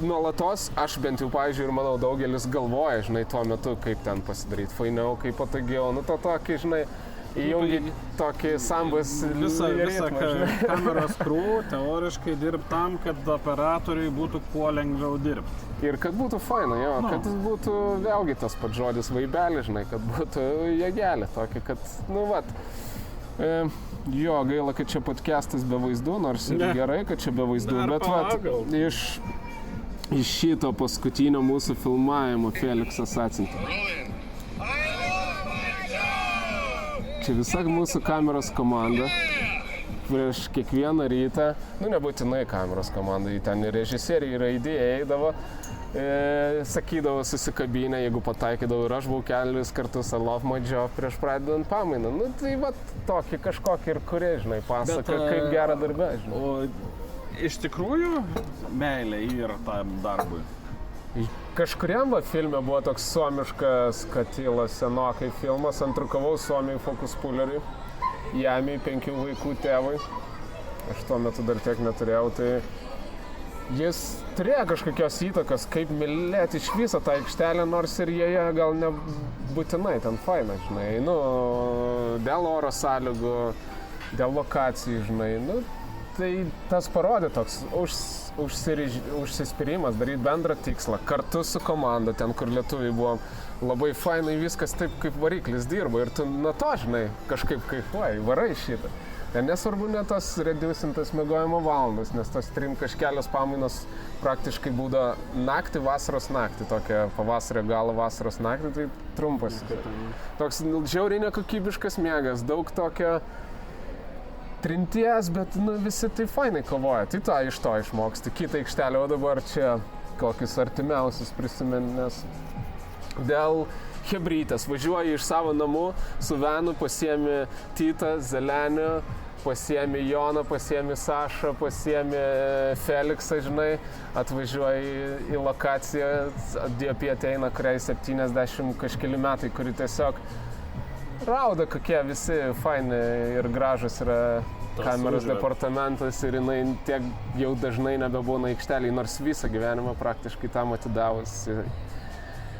nuolatos, aš bent jau, pavyzdžiui, ir manau, daugelis galvoja, žinai, tuo metu, kaip ten pasidaryti fainiau, kaip patogiau, nu to tokį, žinai, įjungi tokį sambas visą ritmą, kameros crew teoriškai dirb tam, kad operatoriui būtų kuo lengviau dirbti. Ir kad būtų faina, jo, kad būtų vėlgi tas pats žodis vaibelis, žinai, kad būtų jėgelė tokia, kad, nu vat, Jo, gaila, kad čia podcastas be vaizdų, nors ir gerai, kad čia be vaizdų, bet iš šito paskutinio mūsų filmavimo Feliksas atsiuntė. Čia visa mūsų kameros komanda prieš kiekvieną rytą, nebūtinai kameros komanda, ten ir režisieriai, ir idėja eidavo, sakydavo susikabinę, jeigu pataikydavo ir aš buvau kelis kartus I love my job prieš pradedant pamainą. Tai tokį kažkokį ir kurie, žinai, pasaka, kaip gerą darbę, žinai. O iš tikrųjų meilė yra tam darbui? Kažkuriam filme buvo toks suomiškas Katilas senokai filmas, antrukavau Suomijai Focus Pulleriui, Jamiai 5 vaikų tėvui. Aš tuo metu dar tiek neturėjau, tai jis turėjo kažkokios įtakos, kaip mylėti iš viso tą aikštelę, nors ir joje gal nebūtinai ten faina, žinai. Dėl oro sąlygų, dėl lokacijų, žinai. Tai tas parodė toks užsispyrimas, daryti bendrą tikslą, kartu su komanda, ten kur lietuviai buvo, labai fainai viskas taip kaip variklis dirbo ir tu nuo to, žinai, kažkaip kaifuoji, varai šitą. Ten nesvarbu net tas reducintas miegojimo valandas, nes tas kažkelios pamainos praktiškai būdavo naktį, vasaros naktį, tokia pavasario galo vasaros naktį, tai trumpas. Toks žiauriai nekokybiškas miegas, daug tokio trinties, bet visi tai fainai kovoja, tai tą iš to išmoksti. Kitą aikštelę, o dabar čia kokius artimiausius prisiminęs. Dėl hebrytės važiuoji iš savo namų, su venu pasiemi Titą, Zelenį, pasiemi Joną, pasiemi Sašą, pasiemi Feliksą, žinai, atvažiuoji į lokaciją, apie ateina, kuriai 70 kažkeli metai, kuri tiesiog rauda, kokie visi faini ir gražus yra kameros departamentas ir jinai tiek jau dažnai nebebūna aikšteliai, nors visą gyvenimą praktiškai tam atidavus.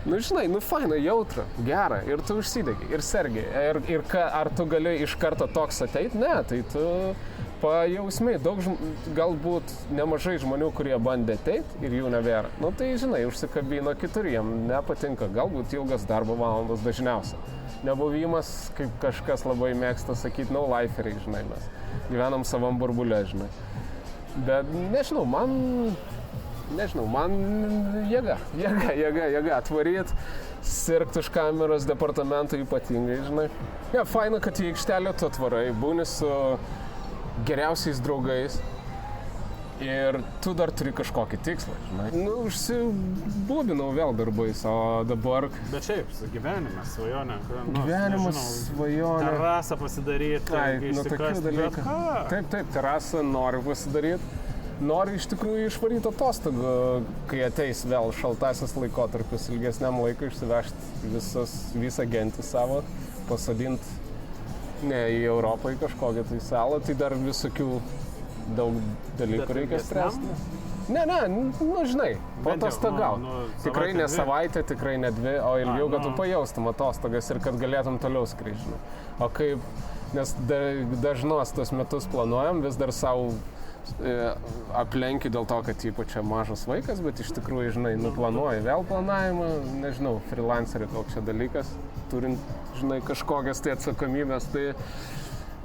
Žinai, faina, jautra, gera ir tu užsidegi, ir sergi. Ir ar tu gali iš karto toks ateit? Ne, tai tu pajausmai. Galbūt nemažai žmonių, kurie bandė ateit ir jų nebėra. Tai žinai, užsikabino kitur, jiem nepatinka. Galbūt ilgas darbo valandos dažniausia. Nebuvimas, kaip kažkas labai mėgsta sakyti, liferiai, žinai, mes gyvenam savam burbule, žinai. Bet nežinau, man jėga atvaryt, sirgt už kameros departamento ypatingai, žinai. Faina, kad į aikštelę tu atvarai, būni su geriausiais draugais ir tu dar turi kažkokį tikslą, žinai. Užsibūbinau vėl darbais, o dabar... Bet šiaip, gyvenimas, svajonė. Gyvenimas, svajonė. Terasą pasidaryti, išsikasti, bet ką? Taip, terasą noriu pasidaryti. Noriu iš tikrųjų išvaryti atostogų, kai ateis vėl šaltasis laikotarpis, ilgesniam laikui išsivežti visą gentį savo, pasodinti ne į Europą į kažkokią tai salą, tai dar visokių daug dalykų reikia spręsti. Ne, žinai, paatostogauti. Tikrai ne savaitę, tikrai ne 2, o ilgiau, kad tu pajaustum atostogas ir kad galėtum toliau skraižti. O kaip, nes dažnos tos metus planuojam, vis dar savo aplenkiu dėl to, kad ypač čia mažas vaikas, bet iš tikrųjų, žinai, planuoji vėl planavimą, nežinau, freelancerį koks čia dalykas, turint, žinai, kažkokias tai atsakomybės, tai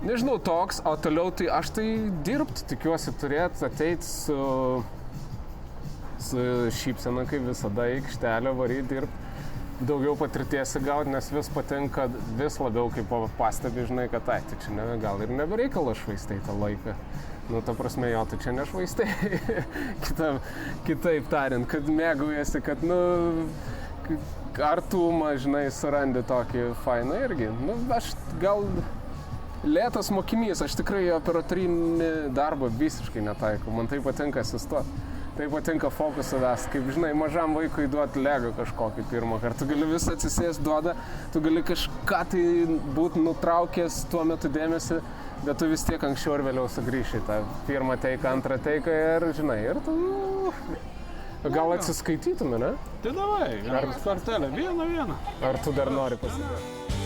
nežinau, toks, o toliau tai aš tai dirbti, tikiuosi turėti, ateiti su šypsena, kaip visada, aikštelę varyti, dirbti, daugiau patirties įgauti, nes vis patinka, vis labiau kaip pastebi, žinai, kad tai čia gal ir nebereikalo švaistai tą laiką. Ta prasme, jo, tu čia nešvaistai, kitaip tariant, kad mėgaujasi, kad, artumą, žinai, surandi tokį fainą irgi. Aš gal lėtas mokinys, aš tikrai operatorinį darbą visiškai netaikau, man tai patinka asistuoti. Tai patinka fokusą vesti, kaip, žinai, mažam vaikui duoti lego kažkokį pirmą kartą. Tu gali visą atsisėsti duoda, tu gali kažką tai būti nutraukęs tuo metu dėmesį, bet tu vis tiek anksčiau ir vėliau sugrįši tą pirmą teiką, antrą teiką ir, žinai, ir tu... Gal atsiskaitytume, ne? Tai davai, ar kortelę, vieną. Ar tu dar nori pasidėti?